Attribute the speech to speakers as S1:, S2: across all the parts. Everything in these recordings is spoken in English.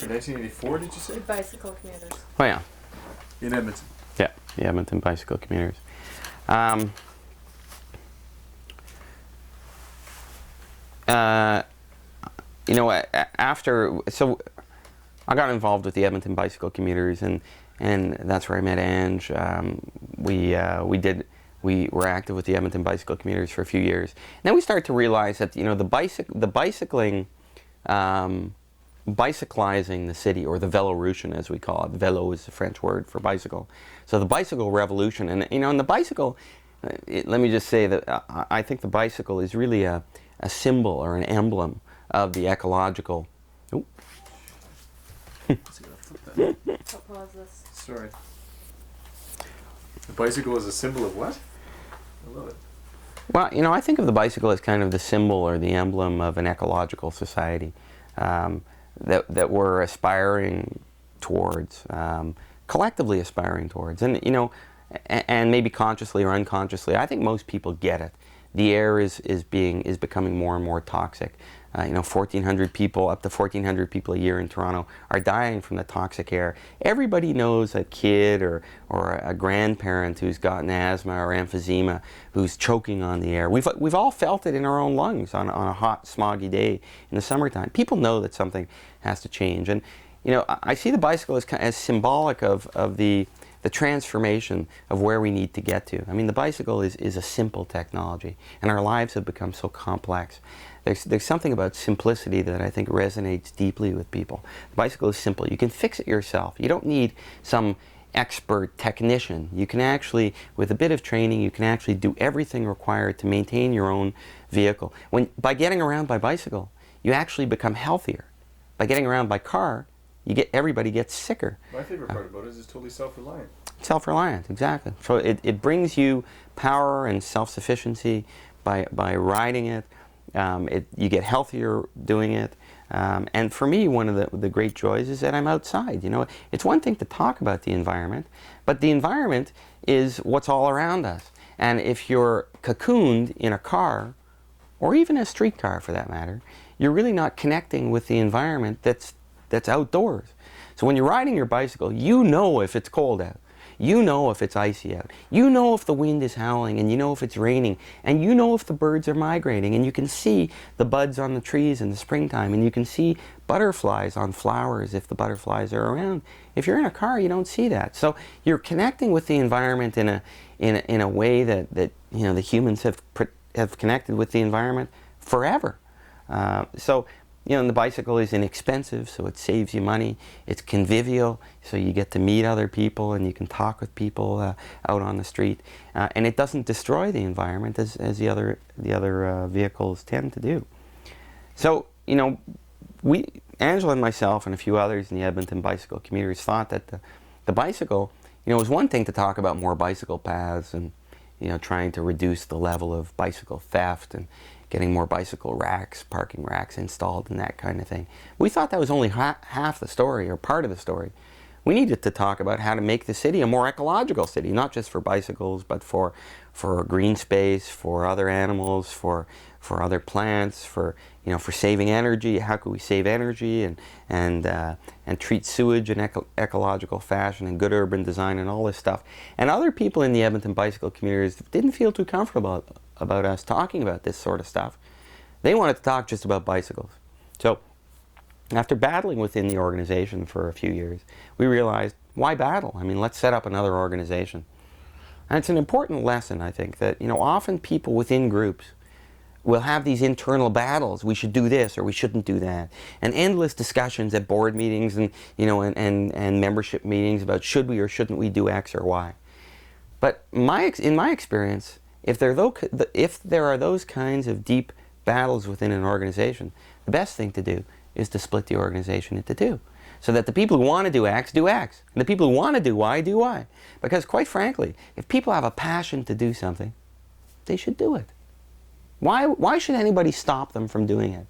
S1: In 1984, did you say?
S2: The Bicycle Commuters.
S3: Oh yeah.
S1: In Edmonton.
S3: Yeah, the Edmonton Bicycle Commuters. You know, so I got involved with the Edmonton Bicycle Commuters, and that's where I met Ange. We were active with the Edmonton Bicycle Commuters for a few years. And then we started to realize that, you know, the bicycling, bicyclizing the city, or the Vélorution as we call it. Vélo is the French word for bicycle. So the bicycle revolution, and you know, in the bicycle, let me just say that I think the bicycle is really a symbol or an emblem of the ecological.
S2: I'll pause this.
S1: Sorry. The bicycle is a symbol of what? I love it.
S3: Well, you know, I think of the bicycle as kind of the symbol or the emblem of an ecological society that we're aspiring towards, collectively aspiring towards, and you know, and maybe consciously or unconsciously. I think most people get it. The air is becoming more and more toxic. You know, 1,400 people, up to 1,400 people a year in Toronto are dying from the toxic air. Everybody knows a kid or a grandparent who's gotten asthma or emphysema, who's choking on the air. We've all felt it in our own lungs on a hot, smoggy day in the summertime. People know that something has to change. And, you know, I see the bicycle as symbolic of the transformation of where we need to get to. I mean, the bicycle is a simple technology, and our lives have become so complex. There's something about simplicity that I think resonates deeply with people. The bicycle is simple. You can fix it yourself. You don't need some expert technician. You can actually, with a bit of training, you can actually do everything required to maintain your own vehicle. By getting around by bicycle, you actually become healthier. By getting around by car, everybody gets sicker.
S1: My favorite part about it is it's totally self-reliant.
S3: Self-reliant, exactly. So it brings you power and self-sufficiency by riding it. You get healthier doing it. And for me, one of the great joys is that I'm outside. You know, it's one thing to talk about the environment, but the environment is what's all around us. And if you're cocooned in a car, or even a streetcar for that matter, you're really not connecting with the environment that's outdoors. So when you're riding your bicycle, you know if it's cold out. You know if it's icy out. You know if the wind is howling, and you know if it's raining, and you know if the birds are migrating, and you can see the buds on the trees in the springtime, and you can see butterflies on flowers if the butterflies are around. If you're in a car, you don't see that. So you're connecting with the environment in a way that you know, the humans have connected with the environment forever. So you know, and the bicycle is inexpensive, so it saves you money. It's convivial, so you get to meet other people and you can talk with people out on the street. And it doesn't destroy the environment as the other vehicles tend to do. So, you know, Angela and myself and a few others in the Edmonton Bicycle Commuters thought that the bicycle, you know, was one thing to talk about more bicycle paths and, you know, trying to reduce the level of bicycle theft and getting more bicycle racks, parking racks installed and that kind of thing. We thought that was only half the story, or part of the story. We needed to talk about how to make the city a more ecological city, not just for bicycles, but for green space, for other animals, for other plants, for saving energy. How could we save energy and treat sewage in ecological fashion, and good urban design and all this stuff. And other people in the Edmonton Bicycle Commuters didn't feel too comfortable about us talking about this sort of stuff. They wanted to talk just about bicycles. So after battling within the organization for a few years, we realized, why battle? I mean, let's set up another organization. And it's an important lesson, I think, that, you know, often people within groups will have these internal battles. We should do this or we shouldn't do that, and endless discussions at board meetings and, you know, and membership meetings about should we or shouldn't we do X or Y. But in my experience, if there are those kinds of deep battles within an organization, the best thing to do is to split the organization into two, so that the people who want to do X, and the people who want to do Y, do Y. Because quite frankly, if people have a passion to do something, they should do it. Why should anybody stop them from doing it?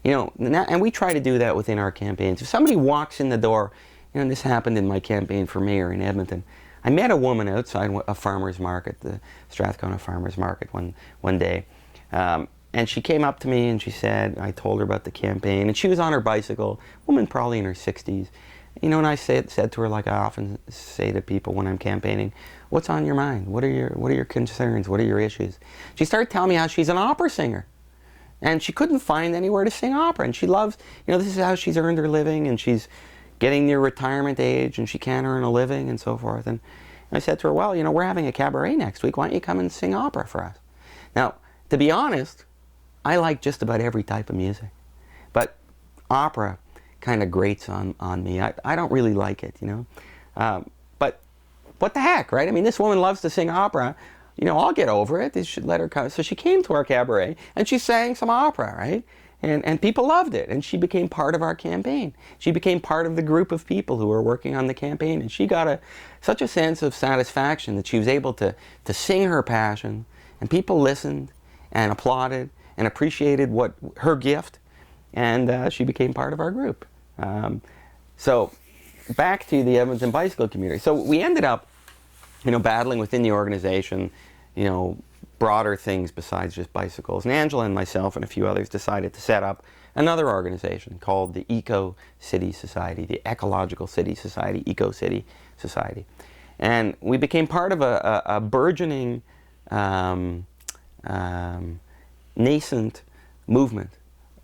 S3: You know, and we try to do that within our campaigns. If somebody walks in the door, you know, this happened in my campaign for mayor in Edmonton. I met a woman outside a farmer's market, the Strathcona Farmer's Market, one day. And she came up to me and she said, I told her about the campaign, and she was on her bicycle, woman probably in her 60s. You know, and I said to her, like I often say to people when I'm campaigning, what's on your mind? What are your concerns? What are your issues? She started telling me how she's an opera singer. And she couldn't find anywhere to sing opera. And she loves, you know, this is how she's earned her living, and she's getting near retirement age, and she can't earn a living, and so forth. And I said to her, well, you know, we're having a cabaret next week. Why don't you come and sing opera for us? Now, to be honest, I like just about every type of music. But opera kind of grates on me. I don't really like it, you know. But what the heck, right? I mean, this woman loves to sing opera. You know, I'll get over it. They should let her come. So she came to our cabaret, and she sang some opera, right? And people loved it, and she became part of our campaign. She became part of the group of people who were working on the campaign, and she got such a sense of satisfaction that she was able to sing her passion, and people listened and applauded and appreciated her gift, and she became part of our group. So back to the Edmonton Bicycle Commuters. So we ended up, you know, battling within the organization, you know, broader things besides just bicycles. And Angela and myself and a few others decided to set up another organization called the Eco City Society, the Ecological City Society, Eco City Society. And we became part of a burgeoning, nascent movement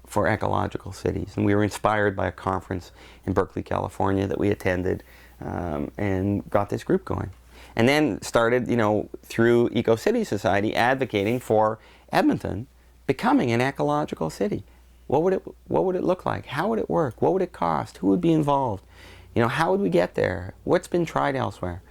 S3: for ecological cities. And we were inspired by a conference in Berkeley, California that we attended, and got this group going. And then started, you know, through Eco City Society, advocating for Edmonton becoming an ecological city. What would it look like? How would it work? What would it cost? Who would be involved? You know, how would we get there? What's been tried elsewhere?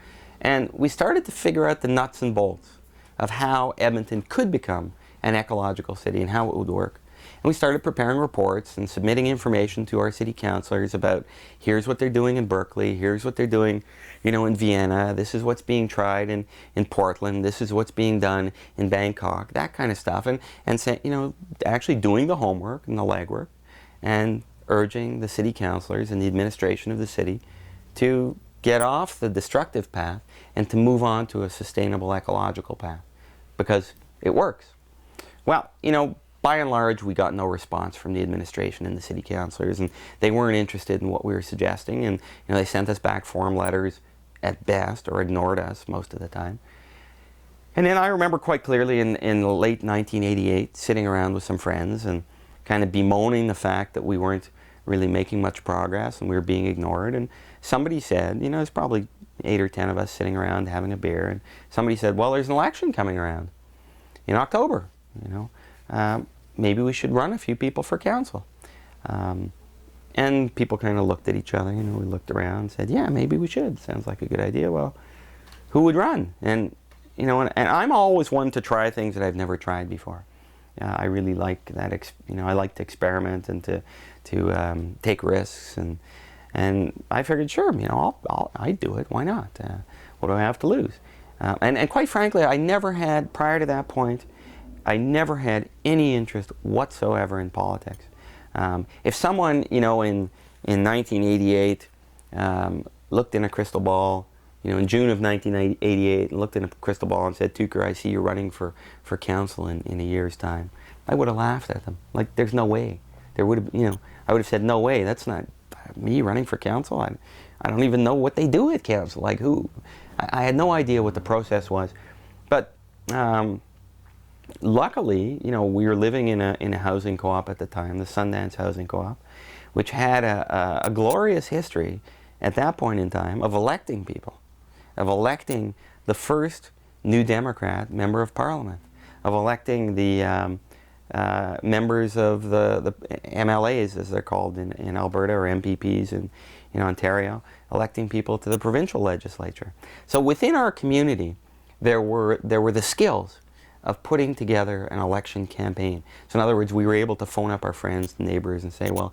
S3: And we started to figure out the nuts and bolts of how Edmonton could become an ecological city and how it would work. And we started preparing reports and submitting information to our city councilors about, here's what they're doing in Berkeley, here's what they're doing, you know, in Vienna, this is what's being tried in Portland, this is what's being done in Bangkok, that kind of stuff. And say, you know, actually doing the homework and the legwork and urging the city councilors and the administration of the city to get off the destructive path and to move on to a sustainable ecological path, because it works. Well, you know, by and large, we got no response from the administration and the city councilors, and they weren't interested in what we were suggesting, and you know, they sent us back form letters at best, or ignored us most of the time. And then I remember quite clearly in late 1988, sitting around with some friends and kind of bemoaning the fact that we weren't really making much progress and we were being ignored. And somebody said, you know, there's probably 8 or 10 of us sitting around having a beer, and somebody said, well, there's an election coming around in October, you know. Maybe we should run a few people for council. And people kind of looked at each other, you know, we looked around and said, yeah, maybe we should. Sounds like a good idea. Well, who would run? And, you know, and I'm always one to try things that I've never tried before. I really like that, you know, I like to experiment and to take risks. And I figured, sure, you know, I'd do it. Why not? What do I have to lose? And quite frankly, I never had, prior to that point, I never had any interest whatsoever in politics. If someone, you know, in 1988 looked in a crystal ball, you know, in June of 1988, and looked in a crystal ball and said, Tucker, I see you running for council in a year's time, I would have laughed at them. Like, there's no way. There would have, you know, I would have said, no way, that's not me running for council. I don't even know what they do at council. Like, who? I had no idea what the process was. But luckily, you know, we were living in a housing co-op at the time, the Sundance Housing Co-op, which had a glorious history at that point in time of electing people, of electing the first New Democrat member of Parliament, of electing the members of the MLAs, as they're called in Alberta, or MPPs in Ontario, electing people to the provincial legislature. So within our community, there were the skills of putting together an election campaign. So in other words, we were able to phone up our friends and neighbors and say, well,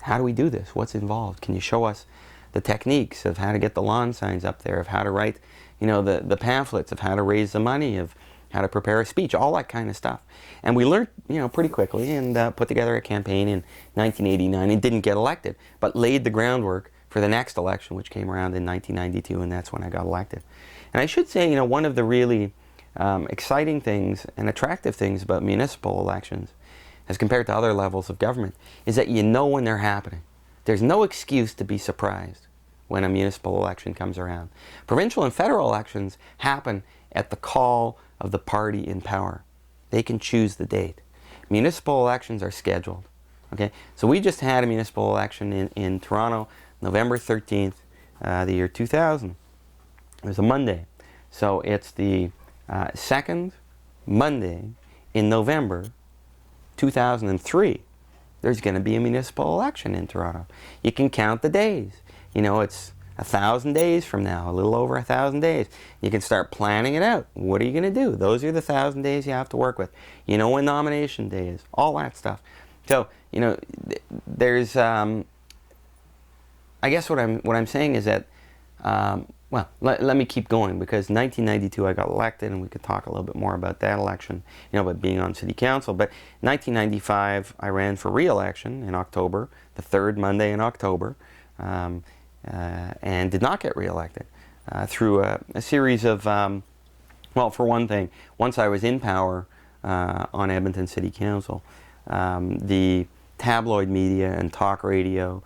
S3: how do we do this? What's involved? Can you show us the techniques of how to get the lawn signs up there, of how to write, you know, the pamphlets, of how to raise the money, of how to prepare a speech, all that kind of stuff. And we learned, you know, pretty quickly, and put together a campaign in 1989 and didn't get elected, but laid the groundwork for the next election, which came around in 1992, and that's when I got elected. And I should say, you know, one of the really exciting things and attractive things about municipal elections as compared to other levels of government, is that you know when they're happening. There's no excuse to be surprised when a municipal election comes around. Provincial and federal elections happen at the call of the party in power. They can choose the date. Municipal elections are scheduled. Okay, so we just had a municipal election in Toronto, November 13th, the year 2000. It was a Monday. So it's the second Monday in November 2003. There's going to be a municipal election in Toronto. You can count the days. You know, it's 1,000 days from now, a little over 1,000 days. You can start planning it out. What are you going to do? Those are the 1,000 days you have to work with. You know when nomination day is, all that stuff. So, you know, there's, I guess what I'm saying is that, well, let me keep going, because 1992 I got elected, and we could talk a little bit more about that election, you know, about being on city council. But 1995 I ran for re-election in October, the third Monday in October, and did not get re-elected through a series of, well, for one thing, once I was in power on Edmonton City Council, the tabloid media and talk radio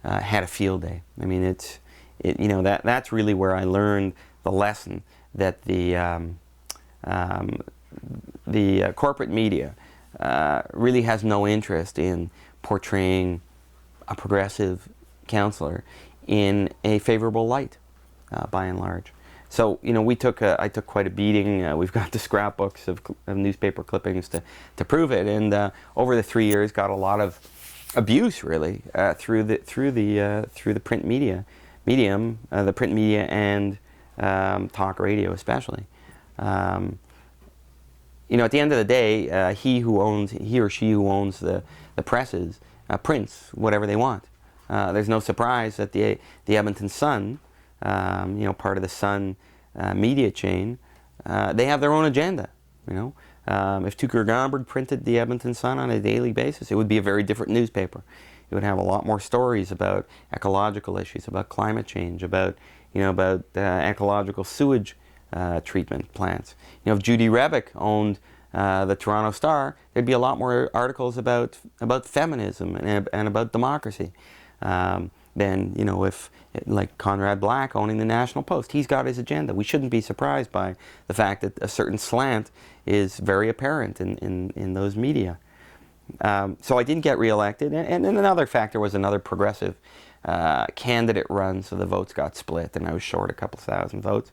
S3: had a field day. I mean, you know, that's really where I learned the lesson that the corporate media really has no interest in portraying a progressive councillor in a favorable light, by and large. So, you know, I took quite a beating. We've got the scrapbooks of newspaper clippings to prove it, and over the 3 years got a lot of abuse, really, through the print media, the print media and talk radio especially. You know, at the end of the day, he or she who owns the presses prints whatever they want. There's no surprise that the Edmonton Sun, you know, part of the Sun media chain, they have their own agenda. You know, if Tucker Gomberg printed the Edmonton Sun on a daily basis, it would be a very different newspaper. It would have a lot more stories about ecological issues, about climate change, about, you know, about ecological sewage treatment plants. You know, if Judy Rebick owned the Toronto Star, there'd be a lot more articles about feminism and about democracy. Then, you know, if, like Conrad Black owning the National Post, he's got his agenda. We shouldn't be surprised by the fact that a certain slant is very apparent in those media. So I didn't get reelected, and another factor was another progressive candidate run, so the votes got split, and I was short a couple thousand votes.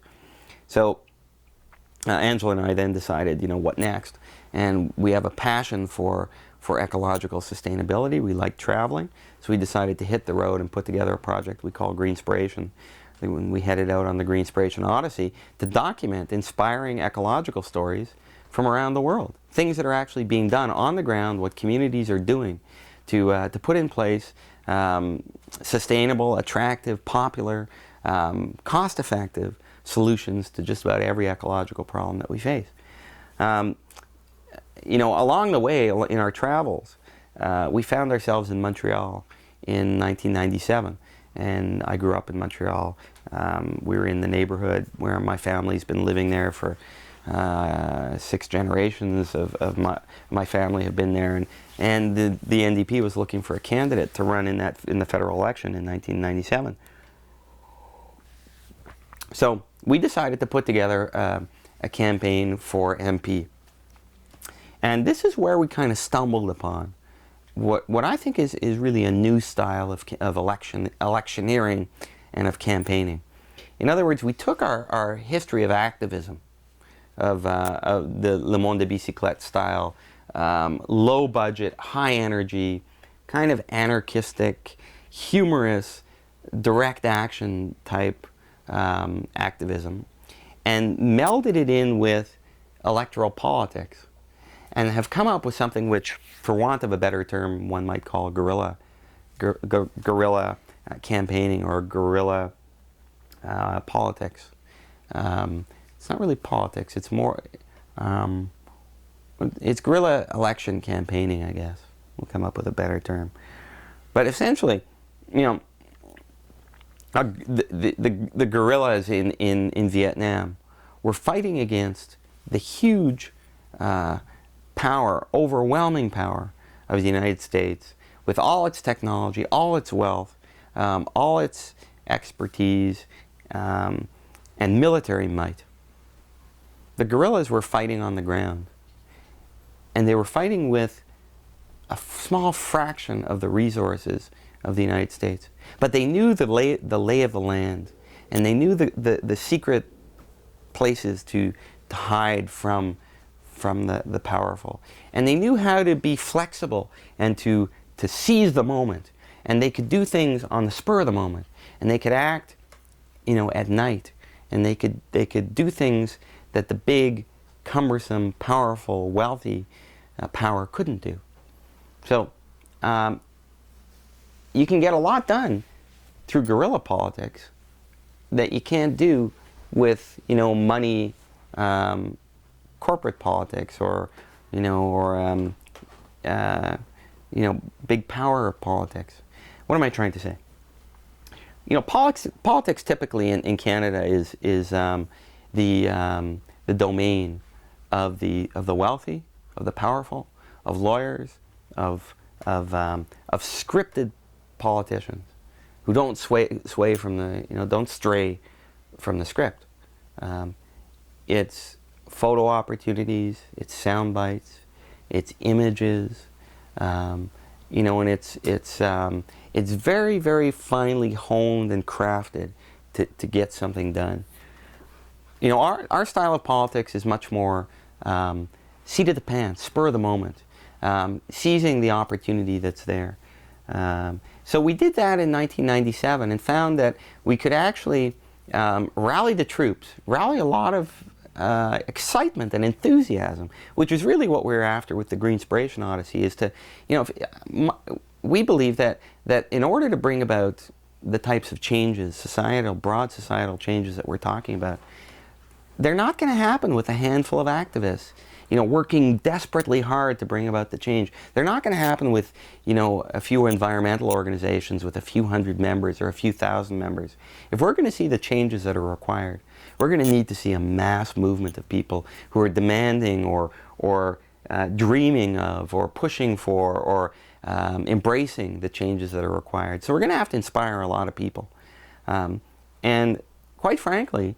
S3: So Angela and I then decided, you know, what next? And we have a passion for ecological sustainability. We like traveling, so we decided to hit the road and put together a project we call Greenspiration. When we headed out on the Greenspiration Odyssey to document inspiring ecological stories from around the world, things that are actually being done on the ground, what communities are doing to put in place sustainable, attractive, popular, cost-effective solutions to just about every ecological problem that we face. You know, along the way in our travels, we found ourselves in Montreal in 1997, and I grew up in Montreal. We were in the neighborhood where my family's been living there for 6 generations of my family have been there, and the NDP was looking for a candidate to run in the federal election in 1997. So we decided to put together a campaign for MP. And this is where we kind of stumbled upon what I think is really a new style of electioneering and of campaigning. In other words, we took our history of activism, of the Le Monde de Bicyclette style, low budget, high energy, kind of anarchistic, humorous, direct action type activism, and melded it in with electoral politics, and have come up with something which, for want of a better term, one might call guerrilla campaigning or guerrilla politics. It's not really politics. It's more, it's guerrilla election campaigning, I guess. We'll come up with a better term. But essentially, you know, the guerrillas in Vietnam were fighting against the huge power, overwhelming power of the United States, with all its technology, all its wealth, all its expertise, and military might. The guerrillas were fighting on the ground, and they were fighting with a small fraction of the resources of the United States. But they knew the lay of the land, and they knew the secret places to hide from the powerful. And they knew how to be flexible and to seize the moment. And they could do things on the spur of the moment. And they could act, at night. And they could do things that the big, cumbersome, powerful, wealthy power couldn't do. So you can get a lot done through guerrilla politics that you can't do with money, corporate politics, or big power politics. What am I trying to say? Politics typically in Canada is the domain of the wealthy, of the powerful, of lawyers, of scripted politicians who don't sway from don't stray from the script. It's photo opportunities, it's sound bites, it's images, and it's very, very finely honed and crafted to get something done. Our style of politics is much more seat of the pants, spur of the moment, seizing the opportunity that's there. So we did that in 1997 and found that we could actually rally the troops, rally a lot of excitement and enthusiasm, which is really what we're after with the Greenspiration Odyssey, is to, we believe that in order to bring about the types of changes, broad societal changes that we're talking about, they're not going to happen with a handful of activists, working desperately hard to bring about the change. They're not going to happen with, a few environmental organizations with a few hundred members or a few thousand members. If we're going to see the changes that are required, we're going to need to see a mass movement of people who are demanding or dreaming of or pushing for or embracing the changes that are required. So we're going to have to inspire a lot of people. And quite frankly,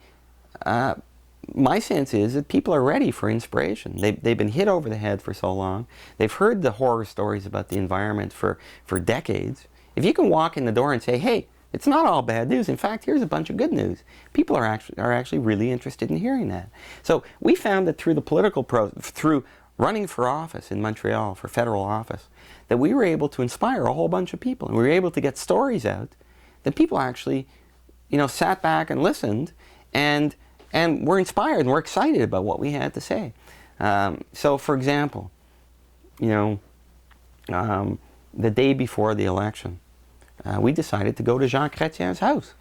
S3: my sense is that people are ready for inspiration. They've been hit over the head for so long. They've heard the horror stories about the environment for decades. If you can walk in the door and say, hey, it's not all bad news. In fact, here's a bunch of good news. People are actually really interested in hearing that. So we found that through the through running for office in Montreal, for federal office, that we were able to inspire a whole bunch of people. And we were able to get stories out that people actually, sat back and listened and were inspired and were excited about what we had to say. So, for example, the day before the election, we decided to go to Jean Chrétien's house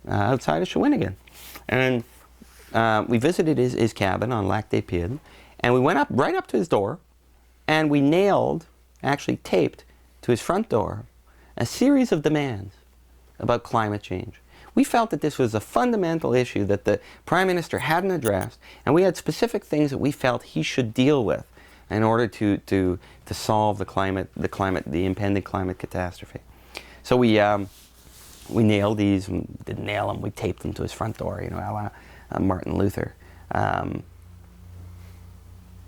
S3: outside of Shawinigan. And we visited his cabin on Lac des Pieds, and we went right up to his door, and we actually taped to his front door a series of demands about climate change. We felt that this was a fundamental issue that the Prime Minister hadn't addressed, and we had specific things that we felt he should deal with in order to solve the impending climate catastrophe. So we nailed these. We didn't nail them. We taped them to his front door, a la Martin Luther.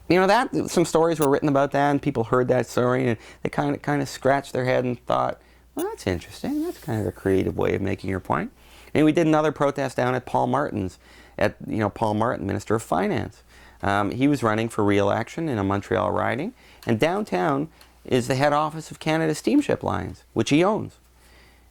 S3: Some stories were written about that, and people heard that story, and they kind of scratched their head and thought, well, that's interesting. That's kind of a creative way of making your point. And we did another protest down at Paul Martin, Minister of Finance. He was running for re-election in a Montreal riding, and downtown is the head office of Canada Steamship Lines, which he owns.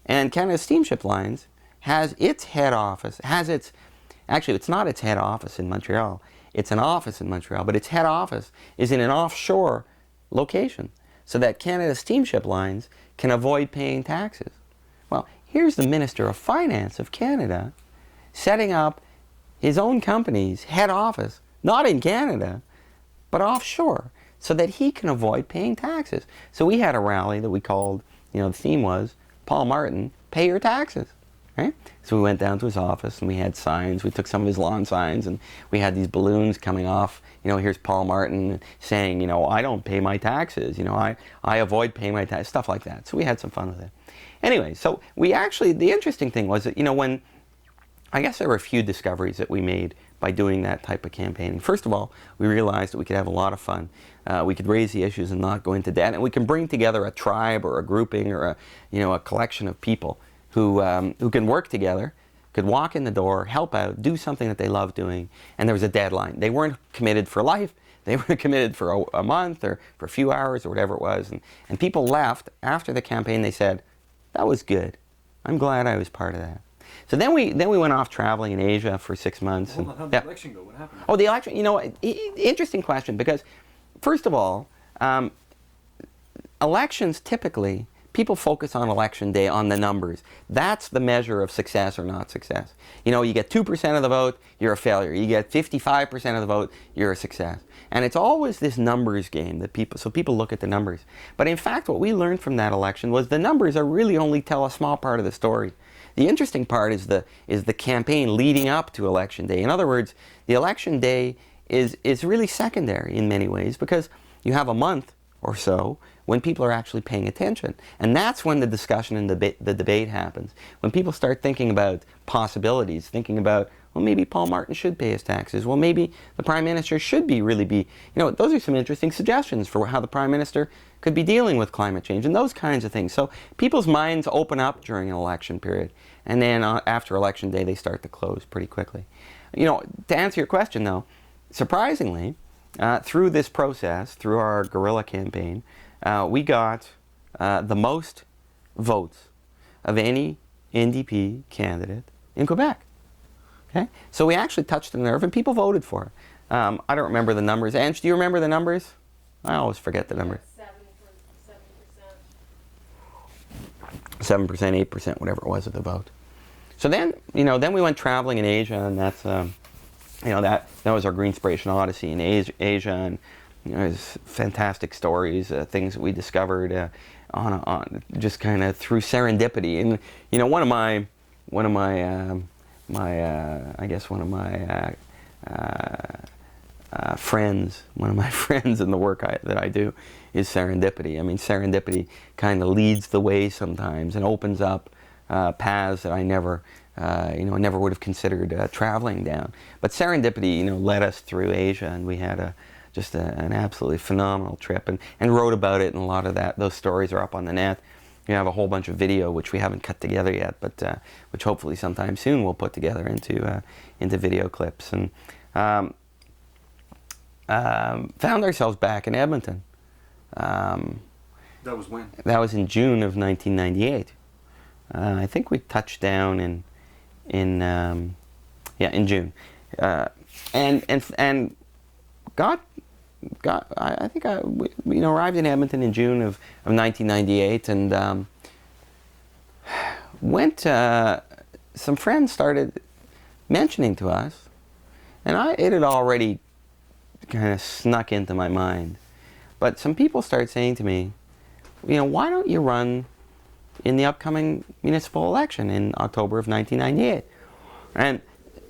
S3: And Canada Steamship Lines has its head office, actually it's not its head office in Montreal, it's an office in Montreal, but its head office is in an offshore location, so that Canada Steamship Lines can avoid paying taxes. Well, here's the Minister of Finance of Canada setting up his own company's head office, not in Canada, but offshore, so that he can avoid paying taxes. So we had a rally that we called, the theme was, Paul Martin, pay your taxes, Okay? So we went down to his office and we had signs. We took some of his lawn signs and we had these balloons coming off. You know, here's Paul Martin saying, you know, I don't pay my taxes. You know, I avoid paying my taxes, stuff like that. So we had some fun with it. Anyway, so we actually, the interesting thing was that, you know, when, I guess there were a few discoveries that we made by doing that type of campaigning. First of all, we realized that we could have a lot of fun. We could raise the issues and not go into debt, and we can bring together a tribe or a grouping or a collection of people who can work together, could walk in the door, help out, do something that they love doing, and there was a deadline. They weren't committed for life. They were committed for a month or for a few hours or whatever it was. And people left after the campaign. They said, that was good. I'm glad I was part of that. So then we went off traveling in Asia for 6 months.
S1: Hold on, how did the election go? What happened?
S3: Oh, the election, you know, interesting question, because first of all, elections typically, people focus on election day on the numbers. That's the measure of success or not success. You know, you get 2% of the vote, you're a failure. You get 55% of the vote, you're a success. And it's always this numbers game that people look at the numbers. But in fact, what we learned from that election was the numbers are really only tell a small part of the story. The interesting part is the campaign leading up to election day. In other words, the election day is really secondary in many ways, because you have a month or so when people are actually paying attention. And that's when the discussion and the debate happens. When people start thinking about possibilities, thinking about, well, maybe Paul Martin should pay his taxes. Well, maybe the Prime Minister should really be, you know, those are some interesting suggestions for how the Prime Minister could be dealing with climate change and those kinds of things. So people's minds open up during an election period. And then after election day, they start to close pretty quickly. You know, to answer your question though, surprisingly, through this process, through our guerrilla campaign, we got the most votes of any NDP candidate in Quebec. Okay? So we actually touched the nerve and people voted for it. I don't remember the numbers. Ange, do you remember the numbers? I always forget the numbers. 7%, 8%, whatever it was of the vote. So then, you know, then we went traveling in Asia, and that's, you know, that was our Greenspiration Odyssey in Asia, and you know, it was fantastic stories, things that we discovered on just kind of through serendipity. And you know, one of my friends in the work that I do is serendipity. I mean, serendipity kind of leads the way sometimes and opens up paths that I never would have considered traveling down. But serendipity, you know, led us through Asia, and we had just an absolutely phenomenal trip, and wrote about it, and a lot of those stories are up on the net. We have a whole bunch of video which we haven't cut together yet, but which hopefully sometime soon we'll put together into video clips. And found ourselves back in Edmonton.
S1: That was when? That
S3: was in June of 1998. I think we touched down in June, and I think we arrived in Edmonton in June of 1998, and went. Some friends started mentioning to us, and it had already kind of snuck into my mind, but some people started saying to me, you know, why don't you run in the upcoming municipal election in October of 1998? And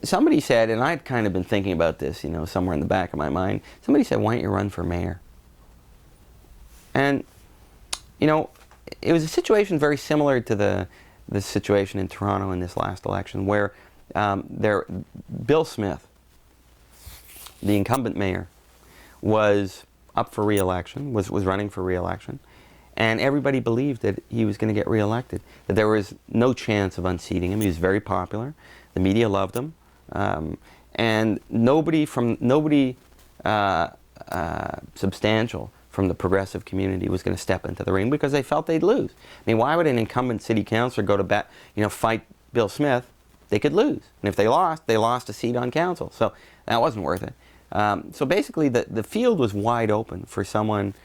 S3: somebody said, and I'd kind of been thinking about this, you know, somewhere in the back of my mind, somebody said, why don't you run for mayor? And, you know, it was a situation very similar to the situation in Toronto in this last election, where Bill Smith, the incumbent mayor, was up for re-election, was running for re-election, and everybody believed that he was going to get re-elected, that there was no chance of unseating him. He was very popular. The media loved him. And nobody substantial from the progressive community was going to step into the ring, because they felt they'd lose. I mean, why would an incumbent city councillor go to bat, you know, fight Bill Smith? They could lose. And if they lost a seat on council. So that wasn't worth it. So basically the field was wide open for someone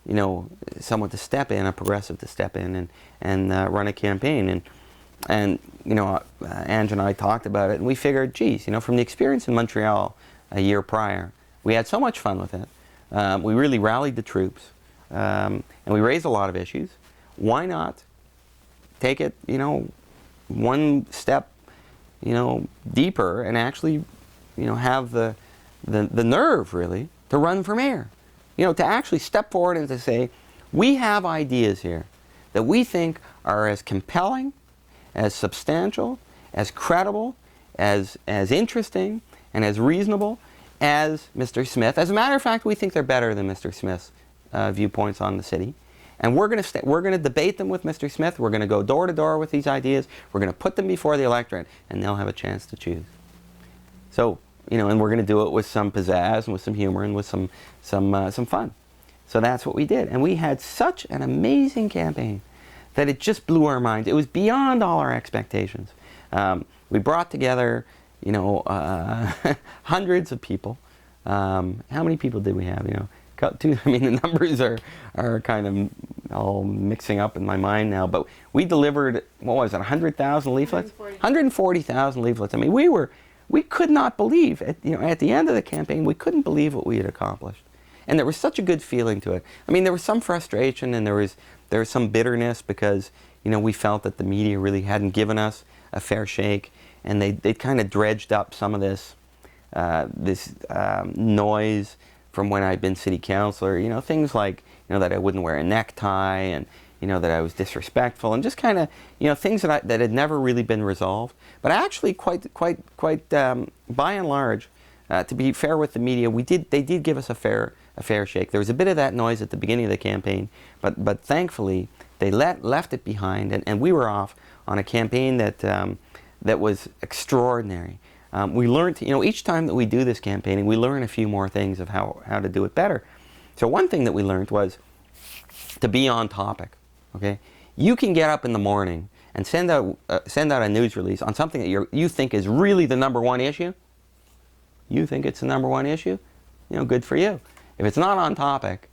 S3: to step in, a progressive to step in and run a campaign. And you know, Ange and I talked about it, and we figured, geez, you know, from the experience in Montreal a year prior, we had so much fun with it. We really rallied the troops, and we raised a lot of issues. Why not take it, you know, one step, deeper and actually, have the nerve really to run for mayor. To actually step forward and to say, we have ideas here that we think are as compelling, as substantial, as credible, as interesting, and as reasonable as Mr. Smith. As a matter of fact, we think they're better than Mr. Smith's viewpoints on the city. And we're going to debate them with Mr. Smith. We're going to go door to door with these ideas. We're going to put them before the electorate, and they'll have a chance to choose. So, and we're going to do it with some pizzazz and with some humor and with some fun. So that's what we did. And we had such an amazing campaign that it just blew our minds. It was beyond all our expectations. We brought together, hundreds of people. How many people did we have? The numbers are kind of all mixing up in my mind now. But we delivered, 100,000 leaflets? 140,000 leaflets. We could not believe, at the end of the campaign, we couldn't believe what we had accomplished. And there was such a good feeling to it. There was some frustration and there was some bitterness because, we felt that the media really hadn't given us a fair shake, and they kind of dredged up some of this noise from when I'd been city councillor. Things like, that I wouldn't wear a necktie and, that I was disrespectful and just kind of, things that had never really been resolved. But actually, quite by and large, to be fair with the media, they did give us a fair shake. There was a bit of that noise at the beginning of the campaign, but thankfully they left it behind, and we were off on a campaign that was extraordinary. We learned, each time that we do this campaigning, we learn a few more things of how to do it better. So one thing that we learned was to be on topic. Okay, you can get up in the morning and send out a news release on something that you think is really the number one issue. You think it's the number one issue, good for you. If it's not on topic,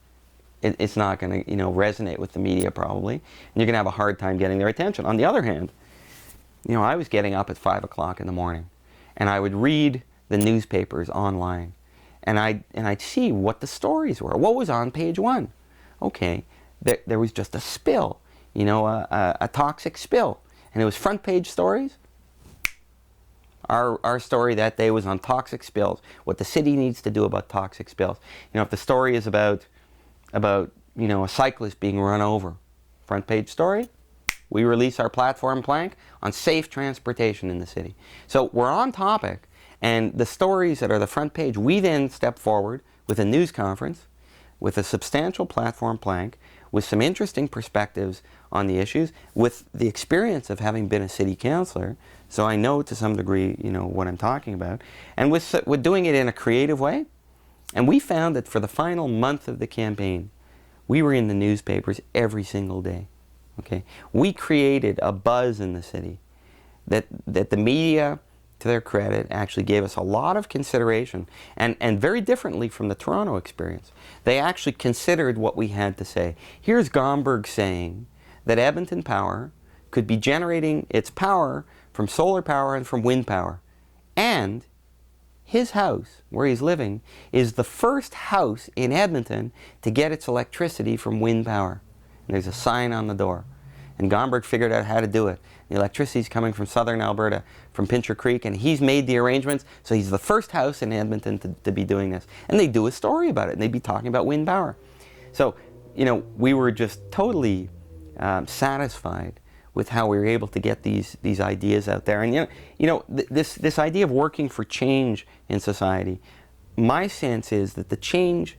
S3: it's not going to resonate with the media probably, and you're going to have a hard time getting their attention. On the other hand, I was getting up at 5 o'clock in the morning, and I would read the newspapers online, and I'd see what the stories were. What was on page one? Okay, there was just a spill, a toxic spill, and it was front page stories. Our story that day was on toxic spills, what the city needs to do about toxic spills. If the story is about a cyclist being run over, front page story, we release our platform plank on safe transportation in the city. So we're on topic, and the stories that are the front page, we then step forward with a news conference, with a substantial platform plank, with some interesting perspectives on the issues, with the experience of having been a city councillor, so I know to some degree, what I'm talking about, and with doing it in a creative way. And we found that for the final month of the campaign, we were in the newspapers every single day. Okay, we created a buzz in the city that the media, to their credit, actually gave us a lot of consideration, and very differently from the Toronto experience. They actually considered what we had to say. Here's Gomberg saying that Edmonton Power could be generating its power from solar power and from wind power. And his house, where he's living, is the first house in Edmonton to get its electricity from wind power. And there's a sign on the door. And Gomberg figured out how to do it. The electricity's coming from southern Alberta, from Pincher Creek, and he's made the arrangements, so he's the first house in Edmonton to be doing this. And they do a story about it, and they'd be talking about wind power. So, we were just totally satisfied with how we were able to get these ideas out there. And this idea of working for change in society, my sense is that the change,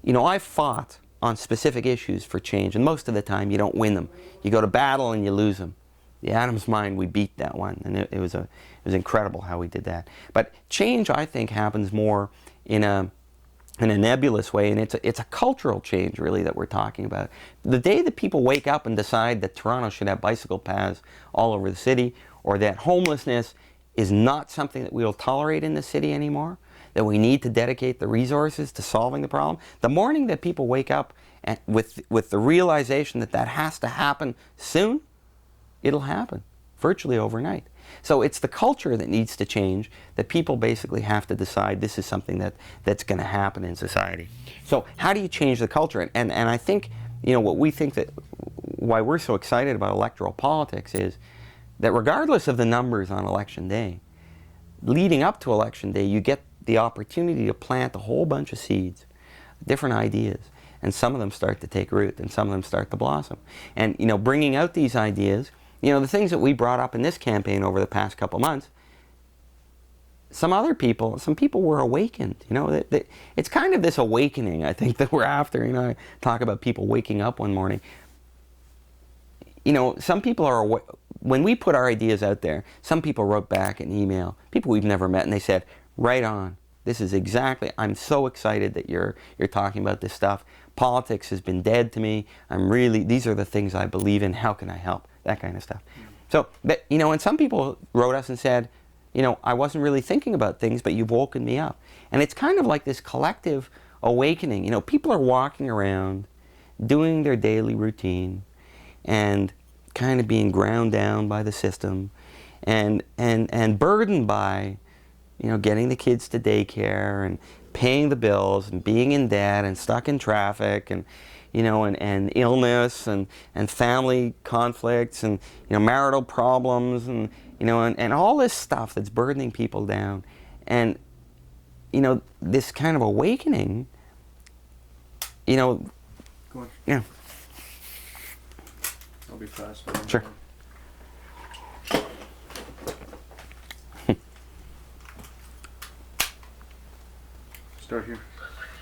S3: I've fought on specific issues for change, and most of the time you don't win them. You go to battle and you lose them. The Adams Mine, we beat that one, and it was incredible how we did that. But change, I think, happens more in a nebulous way, and it's a cultural change really that we're talking about. The day that people wake up and decide that Toronto should have bicycle paths all over the city, or that homelessness is not something that we'll tolerate in the city anymore, that we need to dedicate the resources to solving the problem, the morning that people wake up and with the realization that has to happen soon, it'll happen virtually overnight. So it's the culture that needs to change, that people basically have to decide this is something that's going to happen in society. So how do you change the culture? And I think, what we think that why we're so excited about electoral politics is that regardless of the numbers on election day, leading up to election day, you get the opportunity to plant a whole bunch of seeds, different ideas, and some of them start to take root and some of them start to blossom. And, you know, bringing out these ideas, you know, the things that we brought up in this campaign over the past couple months, some people were awakened, you know. It's kind of this awakening, I think, that we're after. You know, I talk about people waking up one morning. You know, some people are, when we put our ideas out there, some people wrote back an email, people we've never met, and they said, right on, this is exactly, I'm so excited that you're talking about this stuff. Politics has been dead to me. These are the things I believe in. How can I help? That kind of stuff. So, but, you know, and some people wrote us and said, you know, I wasn't really thinking about things, but you've woken me up. And it's kind of like this collective awakening. You know, people are walking around, doing their daily routine, and kind of being ground down by the system, and burdened by, you know, getting the kids to daycare, and paying the bills, and being in debt, and stuck in traffic, and, you know, and illness, and family conflicts, and, you know, marital problems, and, you know, and all this stuff that's burdening people down. And, you know, this kind of awakening, you know.
S1: Go on.
S3: Yeah.
S1: I'll be fast.
S3: Sure.
S1: Start here.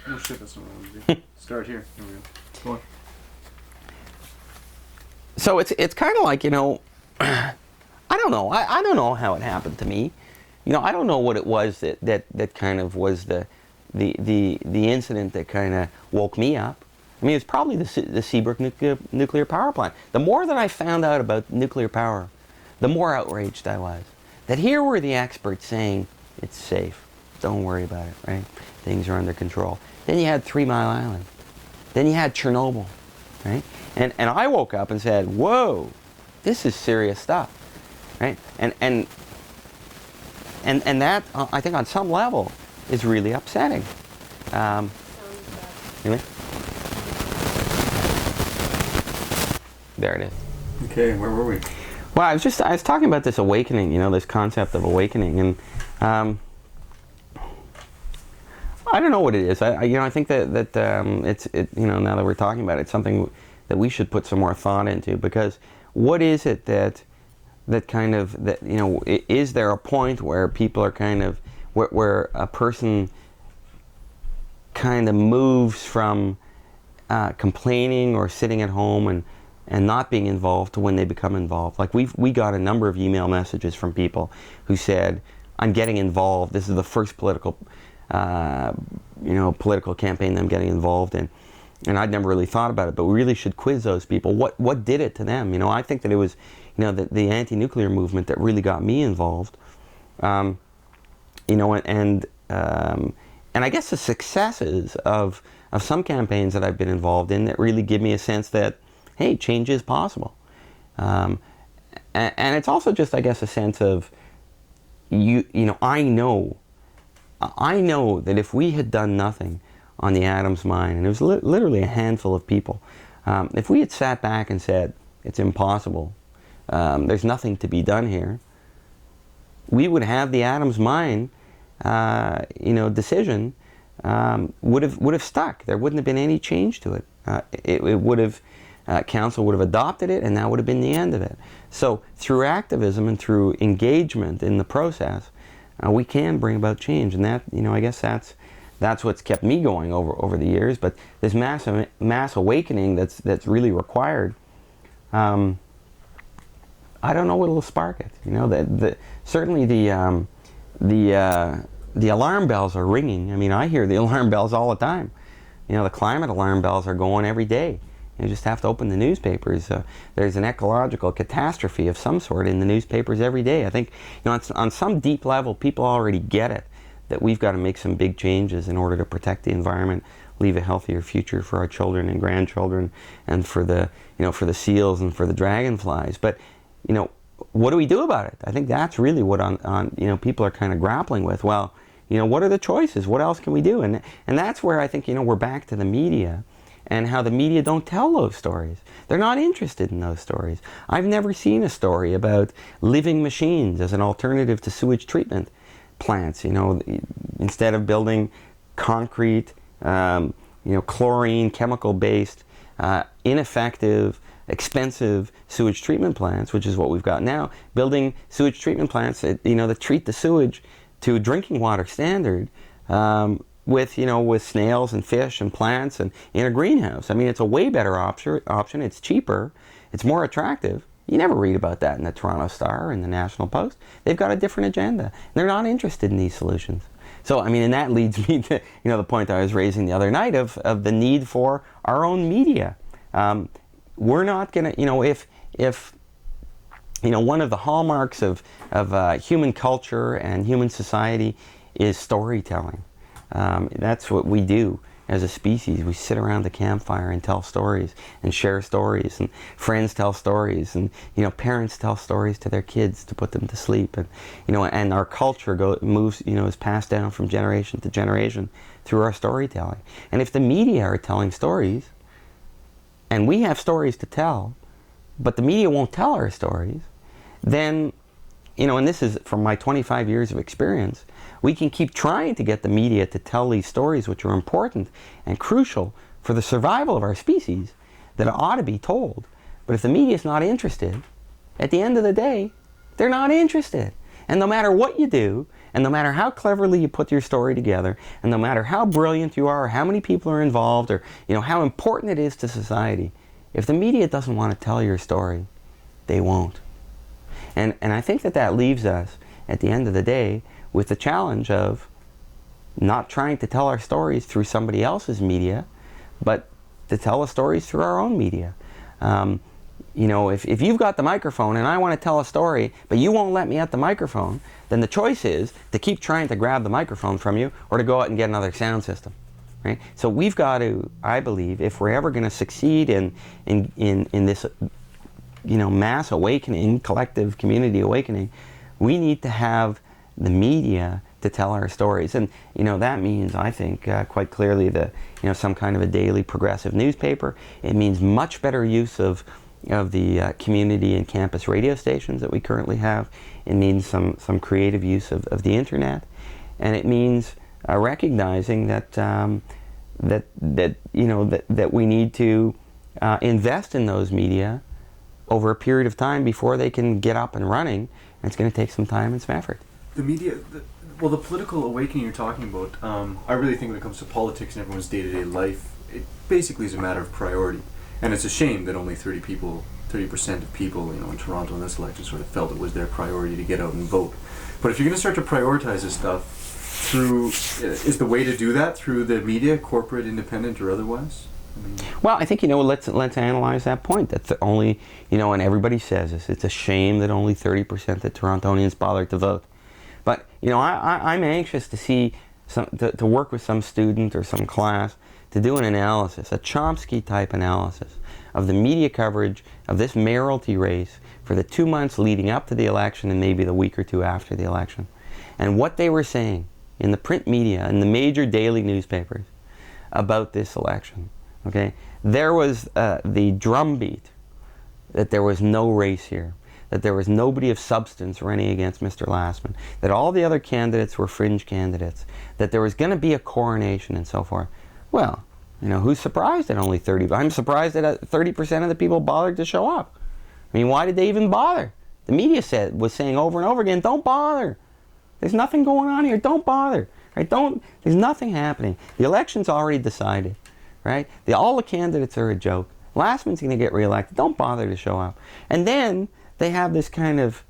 S1: Oh shit, that's not what I want to do. Start here. There we go. Go on.
S3: So it's kind of like, you know, I don't know. I don't know how it happened to me. You know, I don't know what it was that kind of was the incident that kind of woke me up. I mean, it was probably the Seabrook nuclear power plant. The more that I found out about nuclear power, the more outraged I was. That here were the experts saying, it's safe. Don't worry about it, right? Things are under control. Then you had 3 Mile Island. Then you had Chernobyl, right? And I woke up and said, whoa, this is serious stuff, right? And that, I think on some level, is really upsetting. Anyway. There it is.
S1: Okay, where were we?
S3: Well, I was talking about this awakening, you know, this concept of awakening, and I don't know what it is. I think that you know, now that we're talking about it, it's something that we should put some more thought into, because what is it that kind of, you know, is there a point where people are kind of, where a person kind of moves from complaining or sitting at home and not being involved to when they become involved? Like we got a number of email messages from people who said, I'm getting involved. This is the first political campaign that I'm getting involved in. And I'd never really thought about it, but we really should quiz those people. What did it to them? You know, I think that it was, you know, the anti-nuclear movement that really got me involved. You know, and I guess the successes of some campaigns that I've been involved in that really give me a sense that, hey, change is possible. And it's also just, I guess, a sense of, you know, I know that if we had done nothing on the Adams mine, and it was literally a handful of people, if we had sat back and said, it's impossible, there's nothing to be done here, we would have the Adams mine, you know, decision would have stuck. There wouldn't have been any change to it. It would have, council would have adopted it, and that would have been the end of it. So through activism and through engagement in the process, we can bring about change, and that, you know, I guess that's what's kept me going over the years. But this mass awakening that's really required, I don't know what'll spark it. You know, certainly the alarm bells are ringing. I mean, I hear the alarm bells all the time. You know, the climate alarm bells are going every day. You just have to open the newspapers. There's an ecological catastrophe of some sort in the newspapers every day. I think, you know, on some deep level, people already get it, that we've got to make some big changes in order to protect the environment, leave a healthier future for our children and grandchildren, and for the, you know, for the seals and for the dragonflies. But, you know, what do we do about it? I think that's really what you know, people are kind of grappling with. Well, you know, what are the choices? What else can we do? And that's where I think, you know, we're back to the media and how the media don't tell those stories. They're not interested in those stories. I've never seen a story about living machines as an alternative to sewage treatment plants. You know, instead of building concrete, chlorine, chemical-based, ineffective, expensive sewage treatment plants, which is what we've got now, building sewage treatment plants that, that treat the sewage to a drinking water standard, with snails and fish and plants and in a greenhouse. I mean, it's a way better option. It's cheaper. It's more attractive. You never read about that in the Toronto Star and the National Post. They've got a different agenda. They're not interested in these solutions. So, I mean, and that leads me to, the point that I was raising the other night of the need for our own media. We're not going to, if one of the hallmarks of human culture and human society is storytelling. That's what we do as a species. We sit around the campfire and tell stories and share stories, and friends tell stories, and parents tell stories to their kids to put them to sleep, and and our culture moves is passed down from generation to generation through our storytelling. And if the media are telling stories, and we have stories to tell, but the media won't tell our stories, then and this is from my 25 years of experience, we can keep trying to get the media to tell these stories which are important and crucial for the survival of our species that ought to be told. But if the media is not interested, at the end of the day, they're not interested. And no matter what you do, and no matter how cleverly you put your story together, and no matter how brilliant you are, or how many people are involved, or how important it is to society, if the media doesn't want to tell your story, they won't. And I think that leaves us, at the end of the day, with the challenge of not trying to tell our stories through somebody else's media, but to tell the stories through our own media. If you've got the microphone and I want to tell a story, but you won't let me at the microphone, then the choice is to keep trying to grab the microphone from you or to go out and get another sound system. Right? So we've got to, I believe, if we're ever going to succeed in this mass awakening, collective community awakening, we need to have the media to tell our stories. And that means, I think, quite clearly some kind of a daily progressive newspaper. It means much better use of the community and campus radio stations that we currently have. It means some creative use of the internet, and it means recognizing that we need to invest in those media over a period of time before they can get up and running. And it's going to take some time and some effort.
S1: The media, the political awakening you're talking about, I really think when it comes to politics and everyone's day-to-day life, it basically is a matter of priority. And it's a shame that only 30% of people, in Toronto in this election sort of felt it was their priority to get out and vote. But if you're going to start to prioritize this stuff is the way to do that through the media, corporate, independent, or otherwise?
S3: Well, I think, let's analyze that point. That only, and everybody says this, it's a shame that only 30% of Torontonians bothered to vote. But, I'm anxious to see, to work with some student or some class to do an analysis, a Chomsky-type analysis of the media coverage of this mayoralty race for the 2 months leading up to the election and maybe the week or two after the election. And what they were saying in the print media and the major daily newspapers about this election. Okay, there was the drumbeat that there was no race here, that there was nobody of substance running against Mr. Lastman, that all the other candidates were fringe candidates, that there was going to be a coronation and so forth. Well, who's surprised that only 30? I'm surprised that 30% of the people bothered to show up. I mean, why did they even bother? The media was saying over and over again, don't bother. There's nothing going on here. Don't bother. Right? There's nothing happening. The election's already decided. Right? all the candidates are a joke. Lastman's going to get reelected. Don't bother to show up. And then they have this kind of,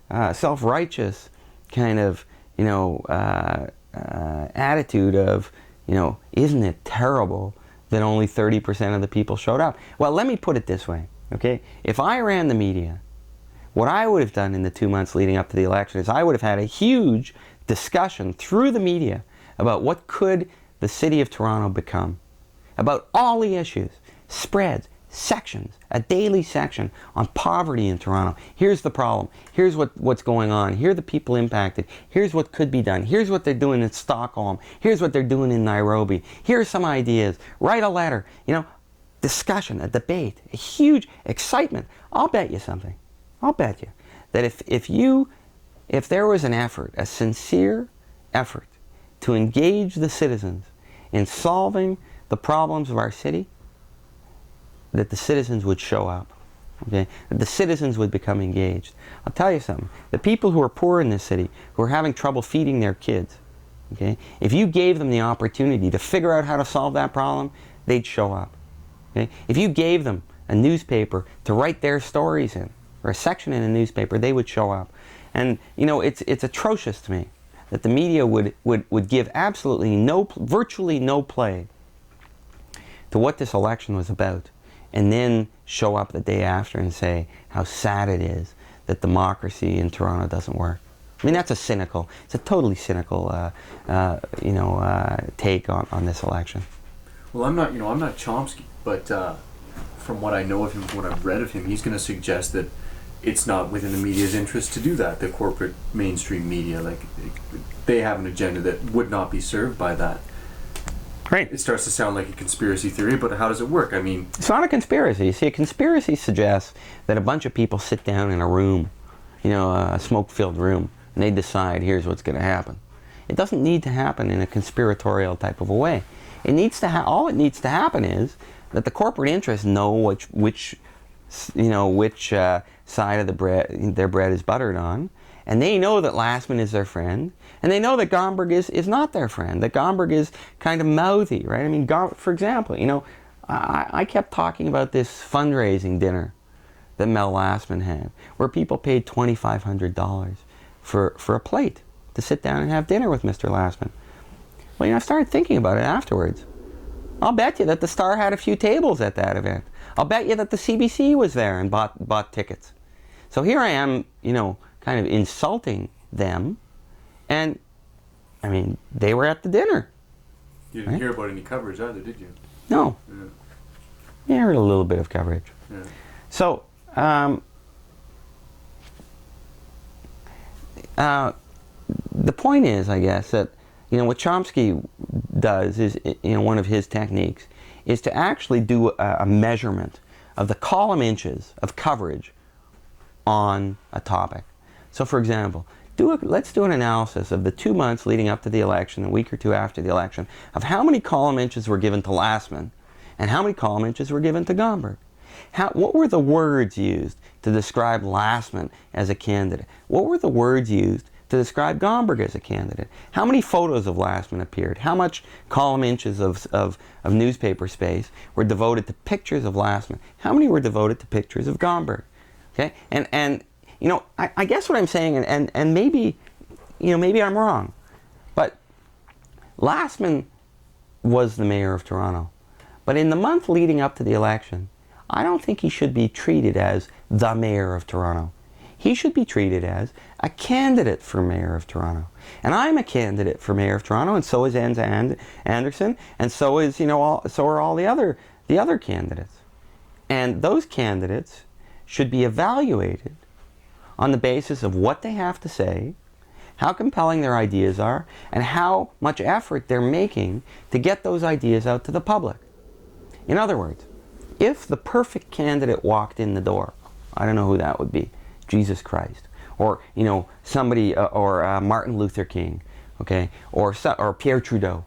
S3: self-righteous kind of, attitude of, isn't it terrible that only 30% of the people showed up? Well, let me put it this way, okay? If I ran the media, what I would have done in the 2 months leading up to the election is I would have had a huge discussion through the media about what could the city of Toronto become, about all the issues, spreads, sections, a daily section on poverty in Toronto. Here's the problem. Here's what's going on. Here are the people impacted. Here's what could be done. Here's what they're doing in Stockholm. Here's what they're doing in Nairobi. Here are some ideas. Write a letter. You know, discussion, a debate, a huge excitement. I'll bet you something. I'll bet you that if there was an effort, a sincere effort to engage the citizens in solving the problems of our city, that the citizens would show up, okay? That the citizens would become engaged. I'll tell you something. The people who are poor in this city, who are having trouble feeding their kids, okay? If you gave them the opportunity to figure out how to solve that problem, they'd show up, okay? If you gave them a newspaper to write their stories in, or a section in a newspaper, they would show up. And, you know, it's atrocious to me that the media would give virtually no play to what this election was about, and then show up the day after and say how sad it is that democracy in Toronto doesn't work. I mean, it's a totally cynical, take on this election.
S1: Well, I'm not Chomsky, but from what I know of him, from what I've read of him, he's going to suggest that it's not within the media's interest to do that. The corporate mainstream media, like, they have an agenda that would not be served by that.
S3: Right.
S1: It starts to sound like a conspiracy theory, but how does it work? I mean,
S3: it's not a conspiracy. See, a conspiracy suggests that a bunch of people sit down in a room, you know, a smoke-filled room, and they decide, here's what's going to happen. It doesn't need to happen in a conspiratorial type of a way. It needs to all it needs to happen is that the corporate interests know which side of their bread is buttered on, and they know that Lastman is their friend, and they know that Gomberg is not their friend, that Gomberg is kind of mouthy, right? I mean, for example, you know, I kept talking about this fundraising dinner that Mel Lastman had, where people paid $2,500 for a plate to sit down and have dinner with Mr. Lastman. Well, you know, I started thinking about it afterwards. I'll bet you that the Star had a few tables at that event. I'll bet you that the CBC was there and bought tickets. So here I am, you know, kind of insulting them, and, I mean, they were at the dinner.
S1: You didn't hear about any coverage either, did you?
S3: No. Yeah, I heard a little bit of coverage.
S1: Yeah.
S3: So, the point is, I guess, that, you know, what Chomsky does is, you know, one of his techniques is to actually do a measurement of the column inches of coverage on a topic. So, for example, let's do an analysis of the 2 months leading up to the election, a week or two after the election, of how many column inches were given to Lastman and how many column inches were given to Gomberg. What were the words used to describe Lastman as a candidate? What were the words used to describe Gomberg as a candidate? How many photos of Lastman appeared? How much column inches of newspaper space were devoted to pictures of Lastman? How many were devoted to pictures of Gomberg? Okay, and you know, I guess what I'm saying, and maybe, you know, maybe I'm wrong, but Lastman was the mayor of Toronto, but in the month leading up to the election, I don't think he should be treated as the mayor of Toronto. He should be treated as a candidate for mayor of Toronto. And I'm a candidate for mayor of Toronto, and so is Anza Anderson, and so is, you know, so are all the other candidates. And those candidates should be evaluated on the basis of what they have to say, how compelling their ideas are, and how much effort they're making to get those ideas out to the public. In other words, if the perfect candidate walked in the door, I don't know who that would be, Jesus Christ, or, you know, somebody, or Martin Luther King, okay, or Pierre Trudeau,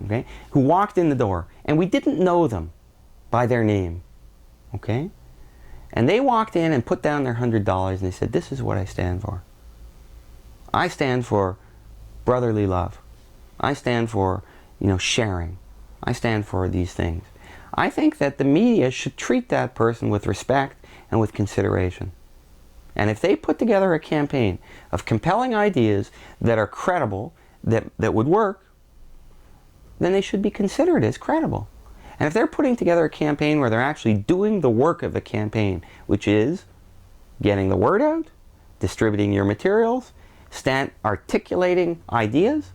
S3: okay, who walked in the door, and we didn't know them by their name, okay, and they walked in and put down their $100 and they said, this is what I stand for. I stand for brotherly love. I stand for, you know, sharing. I stand for these things. I think that the media should treat that person with respect and with consideration. And if they put together a campaign of compelling ideas that are credible, that would work, then they should be considered as credible. And if they're putting together a campaign where they're actually doing the work of the campaign, which is getting the word out, distributing your materials, articulating ideas,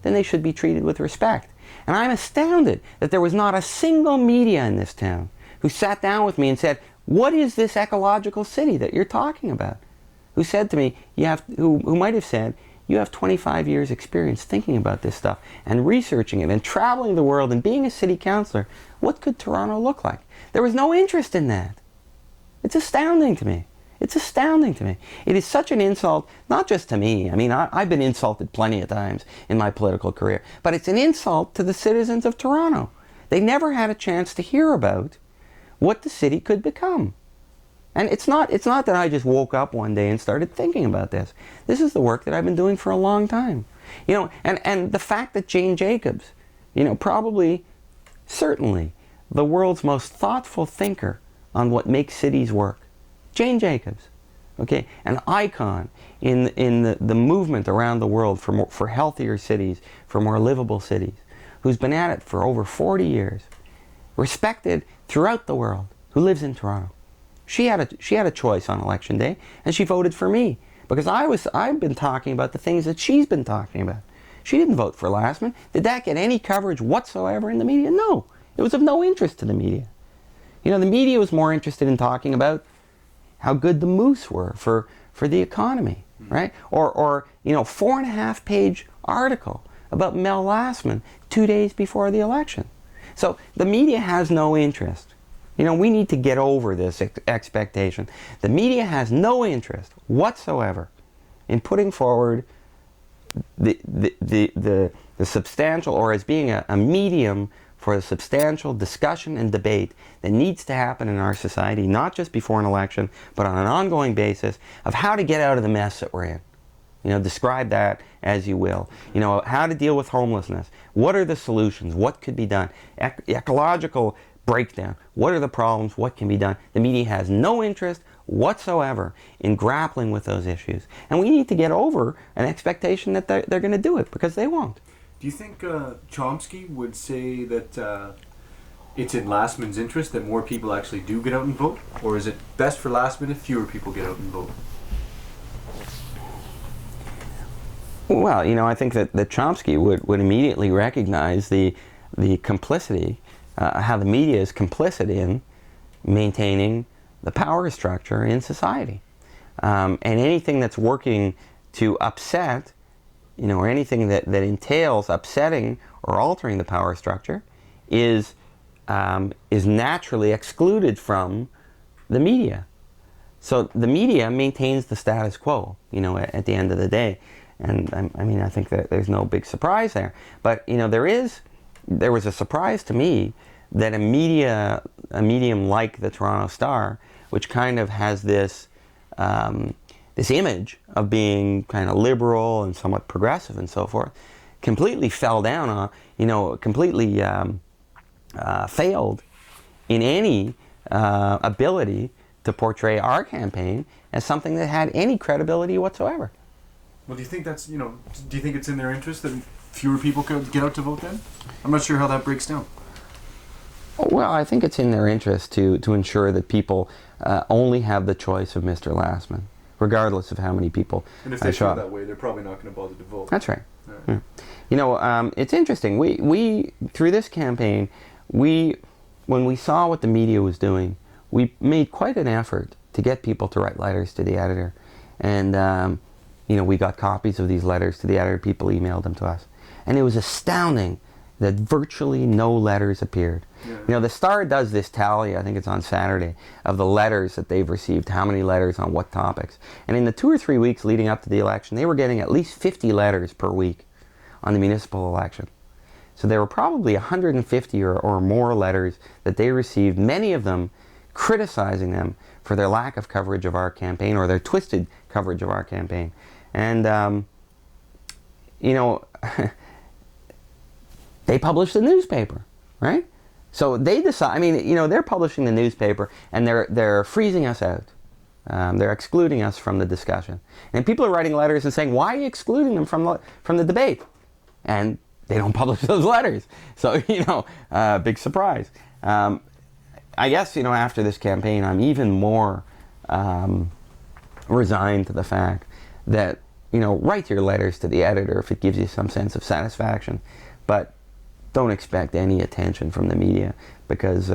S3: then they should be treated with respect. And I'm astounded that there was not a single media in this town who sat down with me and said, what is this ecological city that you're talking about? Who said to me, who might have said, you have 25 years experience thinking about this stuff and researching it and traveling the world and being a city councillor. What could Toronto look like? There was no interest in that. It's astounding to me. It's astounding to me. It is such an insult, not just to me. I mean, I've been insulted plenty of times in my political career, but it's an insult to the citizens of Toronto. They never had a chance to hear about what the city could become. And it's not that I just woke up one day and started thinking about this. This is the work that I've been doing for a long time. You know, and the fact that Jane Jacobs, you know, probably, certainly, the world's most thoughtful thinker on what makes cities work. Jane Jacobs, okay, an icon in the movement around the world for healthier cities, for more livable cities, who's been at it for over 40 years, respected throughout the world, who lives in Toronto. She had a choice on election day, and she voted for me because I've been talking about the things that she's been talking about. She didn't vote for Lastman. Did that get any coverage whatsoever in the media? No, it was of no interest to the media. You know, the media was more interested in talking about how good the moose were for the economy, right? Or you know, 4.5-page article about Mel Lastman 2 days before the election. So the media has no interest. You know, we need to get over this expectation. The media has no interest whatsoever in putting forward the substantial, or as being a medium for a substantial discussion and debate that needs to happen in our society, not just before an election, but on an ongoing basis, of how to get out of the mess that we're in. You know, describe that as you will. You know, how to deal with homelessness. What are the solutions? What could be done? Ecological breakdown. What are the problems? What can be done? The media has no interest whatsoever in grappling with those issues. And we need to get over an expectation that they're going to do it, because they won't.
S1: Do you think Chomsky would say that it's in Lastman's interest that more people actually do get out and vote? Or is it best for Lastman if fewer people get out and vote?
S3: Well, you know, I think that Chomsky would immediately recognize the complicity, how the media is complicit in maintaining the power structure in society. And anything that's working to upset, you know, or anything that entails upsetting or altering the power structure is naturally excluded from the media. So the media maintains the status quo, you know, at the end of the day. And I mean, I think that there's no big surprise there. But, you know, there was a surprise to me that a medium like the Toronto Star, which kind of has this image of being kind of liberal and somewhat progressive and so forth, completely fell down on, you know, completely failed in any ability to portray our campaign as something that had any credibility whatsoever.
S1: Well, do you think that's, you know, do you think it's in their interest that fewer people could get out to vote then? I'm not sure how that breaks down.
S3: Well, I think it's in their interest to ensure that people only have the choice of Mr. Lastman, regardless of how many people
S1: And if they feel that way, they're probably not going to bother to vote.
S3: That's right.
S1: All right.
S3: Yeah. You know, it's interesting. We through this campaign, when we saw what the media was doing, we made quite an effort to get people to write letters to the editor. And, you know, we got copies of these letters to the editor. People emailed them to us. And it was astounding that virtually no letters appeared. Yeah. You know, the Star does this tally, I think it's on Saturday, of the letters that they've received, how many letters on what topics. And in the 2 or 3 weeks leading up to the election, they were getting at least 50 letters per week on the municipal election. So there were probably 150 or more letters that they received, many of them criticizing them for their lack of coverage of our campaign, or their twisted coverage of our campaign. And, you know, they publish the newspaper, right? So they decide, I mean, you know, they're publishing the newspaper and they're freezing us out. They're excluding us from the discussion. And people are writing letters and saying, why are you excluding them from the debate? And they don't publish those letters. So, you know, big surprise. I guess, you know, after this campaign, I'm even more resigned to the fact that, you know, write your letters to the editor if it gives you some sense of satisfaction. But don't expect any attention from the media, because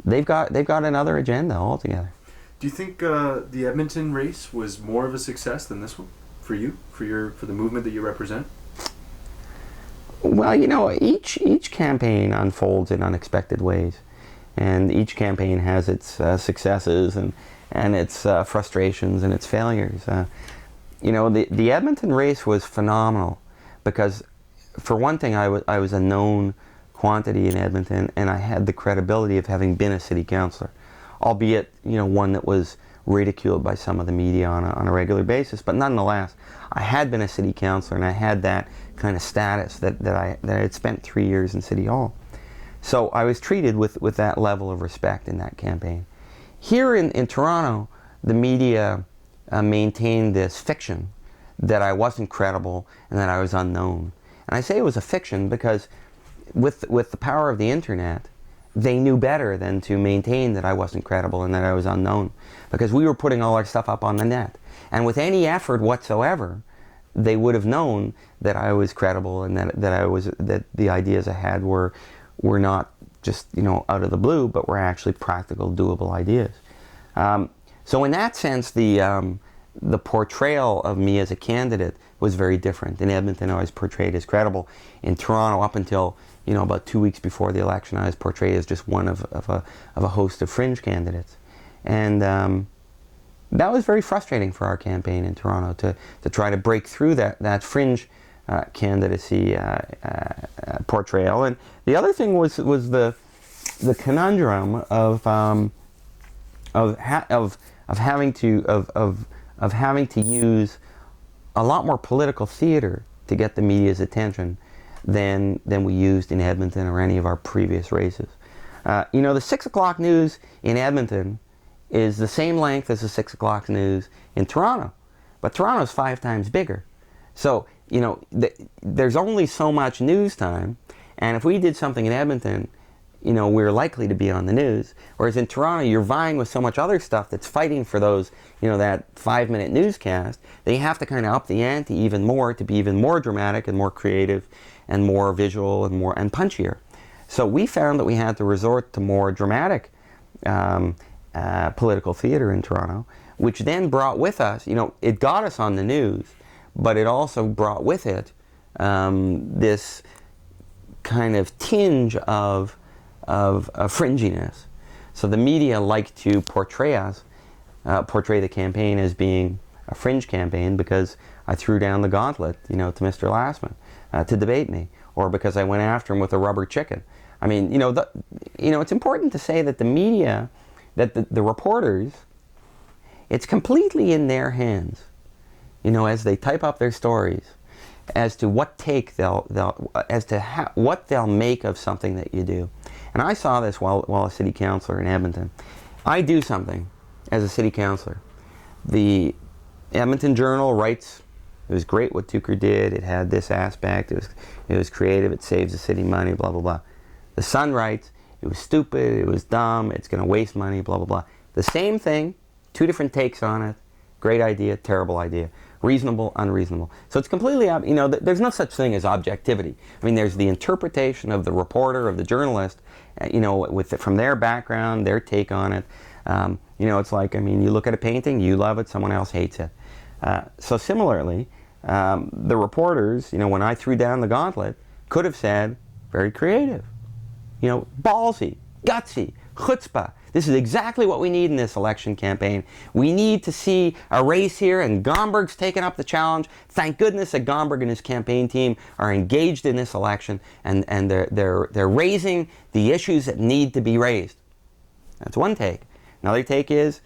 S3: they've got another agenda altogether.
S1: Do you think the Edmonton race was more of a success than this one for you, for the movement that you represent?
S3: Well, each campaign unfolds in unexpected ways, and each campaign has its successes and its frustrations and its failures. The Edmonton race was phenomenal because, for one thing, I was a known quantity in Edmonton, and I had the credibility of having been a city councillor, albeit one that was ridiculed by some of the media on a regular basis. But nonetheless, I had been a city councillor, and I had that kind of status that I had spent 3 years in City Hall. So I was treated with that level of respect in that campaign. Here in Toronto, the media maintained this fiction that I wasn't credible and that I was unknown. And I say it was a fiction because with the power of the internet, they knew better than to maintain that I wasn't credible and that I was unknown, because we were putting all our stuff up on the net. And with any effort whatsoever, they would have known that I was credible and that the ideas I had were not just out of the blue, but were actually practical, doable ideas. So in that sense, the portrayal of me as a candidate was very different. In Edmonton, I was portrayed as credible. In Toronto, up until about 2 weeks before the election, I was portrayed as just one of a host of fringe candidates, and that was very frustrating for our campaign in Toronto to try to break through that fringe candidacy portrayal. And the other thing was the conundrum of having to use a lot more political theater to get the media's attention than we used in Edmonton or any of our previous races. The 6 o'clock news in Edmonton is the same length as the 6 o'clock news in Toronto, but Toronto's 5 times bigger. So there's only so much news time, and if we did something in Edmonton, we're likely to be on the news. Whereas in Toronto, you're vying with so much other stuff that's fighting for those, that 5-minute newscast. They have to kind of up the ante even more to be even more dramatic and more creative and more visual and punchier. So we found that we had to resort to more dramatic political theater in Toronto, which then brought with us, it got us on the news, but it also brought with it this kind of tinge of fringiness. So the media liked to portray the campaign as being a fringe campaign because I threw down the gauntlet, to Mr. Lastman to debate me, or because I went after him with a rubber chicken. I mean, it's important to say that the media, that the reporters, it's completely in their hands, as they type up their stories, as to what take what they'll make of something that you do. And I saw this while a city councillor in Edmonton. I do something as a city councillor. The Edmonton Journal writes, it was great what Tucker did, it had this aspect, it was creative, it saves the city money, blah, blah, blah. The Sun writes, it was stupid, it was dumb, it's going to waste money, blah, blah, blah. The same thing, 2 different takes on it. Great idea, terrible idea. Reasonable, unreasonable. So it's completely, there's no such thing as objectivity. I mean, there's the interpretation of the reporter, of the journalist, from their background, their take on it. It's like, you look at a painting, you love it, someone else hates it. So similarly, the reporters, when I threw down the gauntlet, could have said, very creative, ballsy, gutsy, chutzpah. This is exactly what we need in this election campaign. We need to see a race here, and Gomberg's taken up the challenge. Thank goodness that Gomberg and his campaign team are engaged in this election, and they're raising the issues that need to be raised. That's one take. Another take is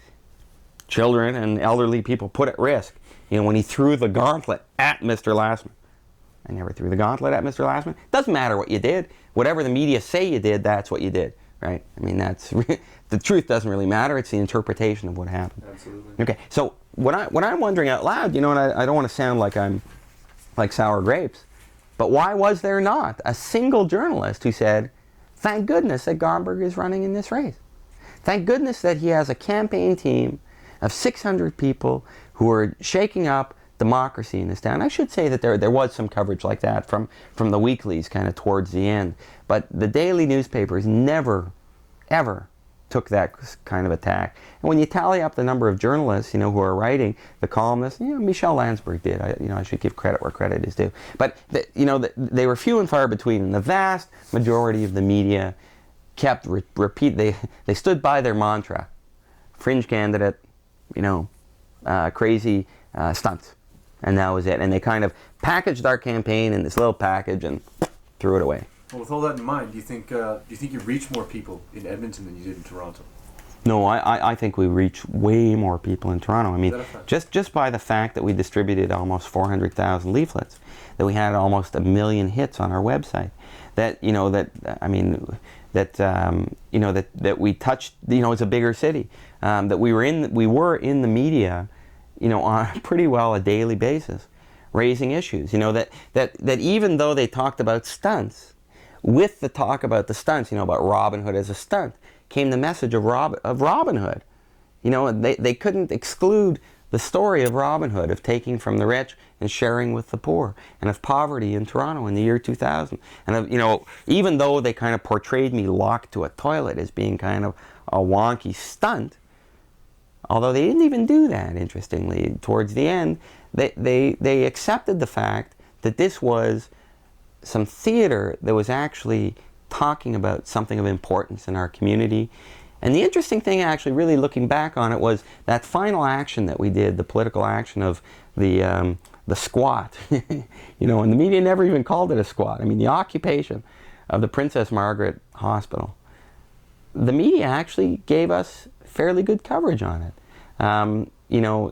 S3: children and elderly people put at risk. When he threw the gauntlet at Mr. Lastman. I never threw the gauntlet at Mr. Lastman. Doesn't matter what you did. Whatever the media say you did, that's what you did. Right? That's the truth doesn't really matter. It's the interpretation of what happened.
S1: Absolutely.
S3: Okay. So what I'm wondering out loud, and I don't want to sound like I'm like sour grapes, but why was there not a single journalist who said, "Thank goodness that Gomberg is running in this race. Thank goodness that he has a campaign team of 600 people who are shaking up democracy in this town." I should say that there was some coverage like that from the weeklies kind of towards the end, but the daily newspapers never, ever took that kind of attack. And when you tally up the number of journalists, who are writing, the columnists, Michel Landsberg did. I should give credit where credit is due. But they were few and far between. And the vast majority of the media kept repeat. They stood by their mantra: fringe candidate, crazy stunts, and that was it. And they kind of packaged our campaign in this little package and threw it away.
S1: Well, with all that in mind, do you think you reach more people in Edmonton than you did in Toronto?
S3: No, I think we reach way more people in Toronto. I mean, just by the fact that we distributed almost 400,000 leaflets, that we had almost 1 million hits on our website, that we touched, it's a bigger city, that we were in the media, on pretty well a daily basis, raising issues. That even though they talked about stunts, with the talk about the stunts, about Robin Hood as a stunt, came the message of Robin Hood. They couldn't exclude the story of Robin Hood, of taking from the rich and sharing with the poor, and of poverty in Toronto in the year 2000. And of, even though they kind of portrayed me locked to a toilet as being kind of a wonky stunt, although they didn't even do that, interestingly, towards the end, they accepted the fact that this was some theater that was actually talking about something of importance in our community. And the interesting thing, actually, really looking back on it, was that final action that we did, the political action of the squat. And the media never even called it a squat. I mean, the occupation of the Princess Margaret Hospital. The media actually gave us fairly good coverage on it.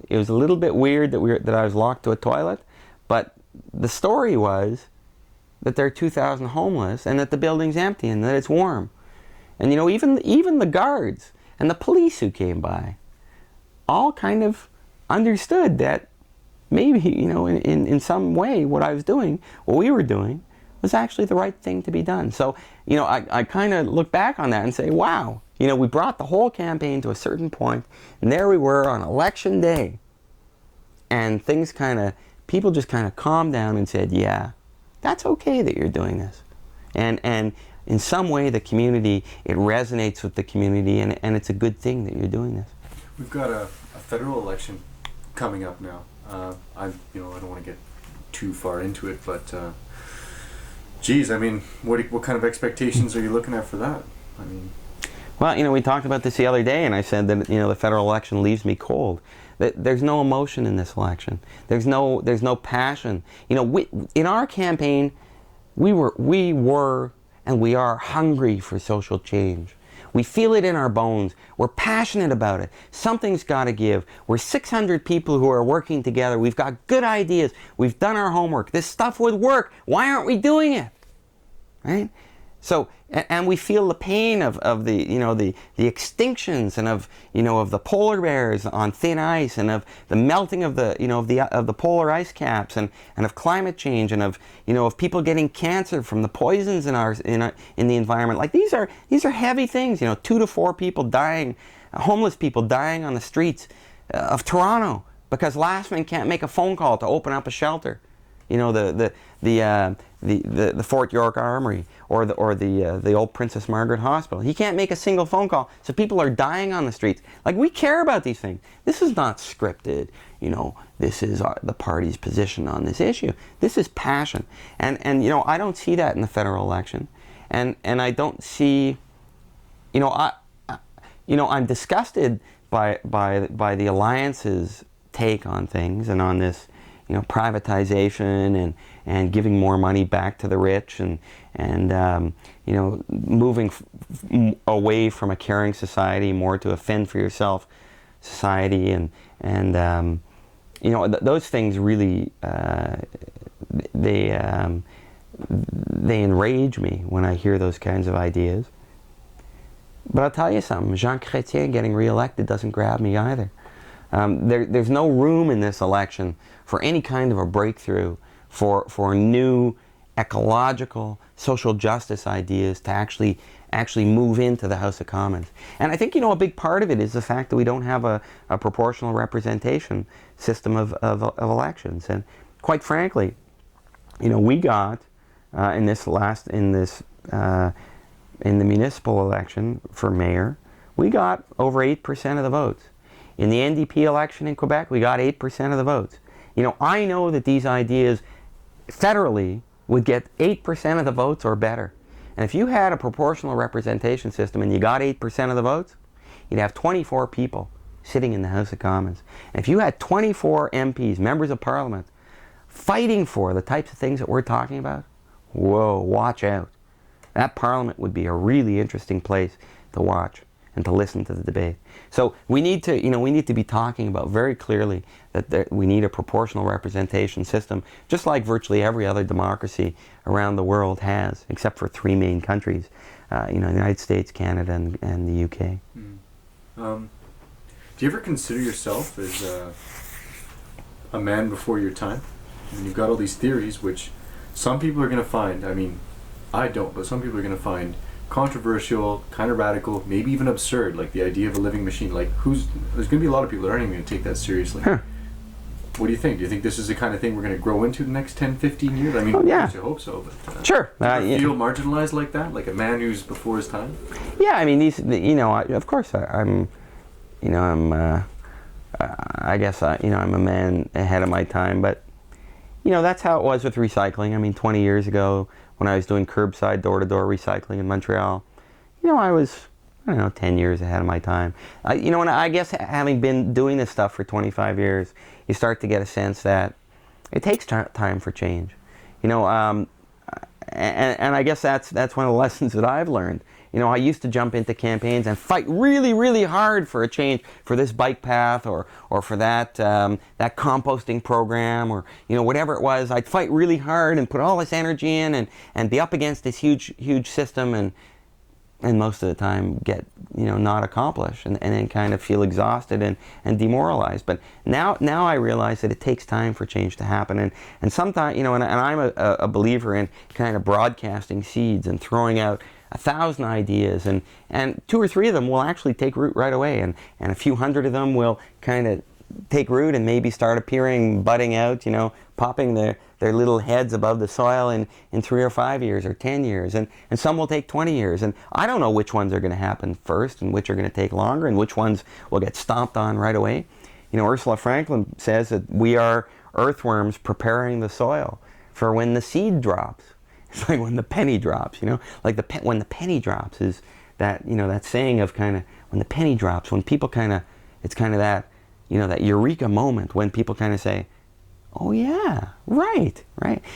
S3: It was a little bit weird that I was locked to a toilet, but the story was that there are 2,000 homeless and that the building's empty and that it's warm. And even the guards and the police who came by all kind of understood that maybe, in some way what we were doing was actually the right thing to be done. So, I kind of look back on that and say, wow, we brought the whole campaign to a certain point, and there we were on election day. And people just kind of calmed down and said, yeah, that's okay that you're doing this. And in some way, the community, it resonates with the community, and it's a good thing that you're doing this.
S1: We've got a federal election coming up now. I don't want to get too far into it, but geez, I mean, what kind of expectations are you looking at for that? I mean,
S3: well, we talked about this the other day, and I said that the federal election leaves me cold. There's no emotion in this election. There's no passion. In our campaign, we were and we are hungry for social change. We feel it in our bones. We're passionate about it. Something's got to give. We're 600 people who are working together. We've got good ideas. We've done our homework. This stuff would work. Why aren't we doing it? Right? So, and we feel the pain of the extinctions, and of the polar bears on thin ice, and of the melting of the polar ice caps, and of climate change, and of people getting cancer from the poisons in the environment. Like these are heavy things. 2 to 4 people dying, homeless people dying on the streets of Toronto because Lastman can't make a phone call to open up a shelter. The Fort York Armory, or the old Princess Margaret Hospital. He can't make a single phone call, so people are dying on the streets. Like, we care about these things. This is not scripted. This is the party's position on this issue. This is passion, and I don't see that in the federal election, and I don't see, I'm disgusted by the Alliance's take on things, and on this privatization and giving more money back to the rich, and moving away from a caring society more to a fend for yourself society, and those things really they enrage me when I hear those kinds of ideas. But I'll tell you something, Jean Chrétien getting reelected doesn't grab me either. There's no room in this election for any kind of a breakthrough for new ecological, social justice ideas to actually move into the House of Commons. And I think, a big part of it is the fact that we don't have a proportional representation system of elections. And quite frankly, we got in the municipal election for mayor, we got over 8% of the votes. In the NDP election in Quebec, we got 8% of the votes. You know, I know that these ideas federally would get 8% of the votes or better. And if you had a proportional representation system and you got 8% of the votes, you'd have 24 people sitting in the House of Commons. And if you had 24 MPs, members of Parliament, fighting for the types of things that we're talking about, whoa, watch out. That Parliament would be a really interesting place to watch and to listen to the debate. So we need to, we need to be talking about very clearly that we need a proportional representation system, just like virtually every other democracy around the world has, except for 3 main countries, the United States, Canada, and the UK.
S1: Do you ever consider yourself as a man before your time? I mean, you've got all these theories, which some people are going to find, I mean, I don't, but some people are going to find controversial, kind of radical, maybe even absurd, like the idea of a living machine. Like, there's going to be a lot of people that aren't even going to take that seriously.
S3: Huh.
S1: What do you think? Do you think this is the kind of thing we're going to grow into the next 10, 15 years? I mean,
S3: yeah.
S1: I hope so, but...
S3: Sure.
S1: Do you feel marginalized like that? Like a man who's before his time?
S3: Yeah, I mean, of course, I'm I guess, I'm a man ahead of my time, but, that's how it was with recycling. I mean, 20 years ago, when I was doing curbside door-to-door recycling in Montreal, I was, 10 years ahead of my time. And I guess having been doing this stuff for 25 years, you start to get a sense that it takes time for change. And I guess that's one of the lessons that I've learned. I used to jump into campaigns and fight really, really hard for a change, for this bike path or for that composting program or, whatever it was. I'd fight really hard and put all this energy in and be up against this huge system and most of the time get, not accomplish and then kind of feel exhausted and demoralized. But now I realize that it takes time for change to happen. And sometimes, and I'm a believer in kind of broadcasting seeds and throwing out 1,000 ideas, and 2 or 3 of them will actually take root right away, and a few hundred of them will kind of take root and maybe start appearing, budding out, popping their little heads above the soil in 3 or 5 years or 10 years, and some will take 20 years, and I don't know which ones are going to happen first and which are going to take longer and which ones will get stomped on right away. Ursula Franklin says that we are earthworms preparing the soil for when the seed drops. It's like when the penny drops, like when the penny drops is that, that saying of kind of when the penny drops, when people kind of, it's kind of that, that eureka moment when people kind of say, oh yeah, right.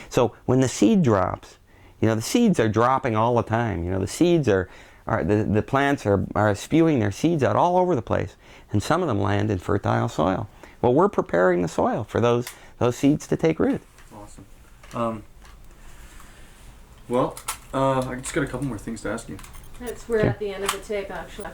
S3: So when the seed drops, the seeds are dropping all the time. The seeds the plants are spewing their seeds out all over the place, and some of them land in fertile soil. Well, we're preparing the soil for those seeds to take root.
S1: Awesome. Well, I just got a couple more things to ask you.
S2: We're at the end of the tape, actually.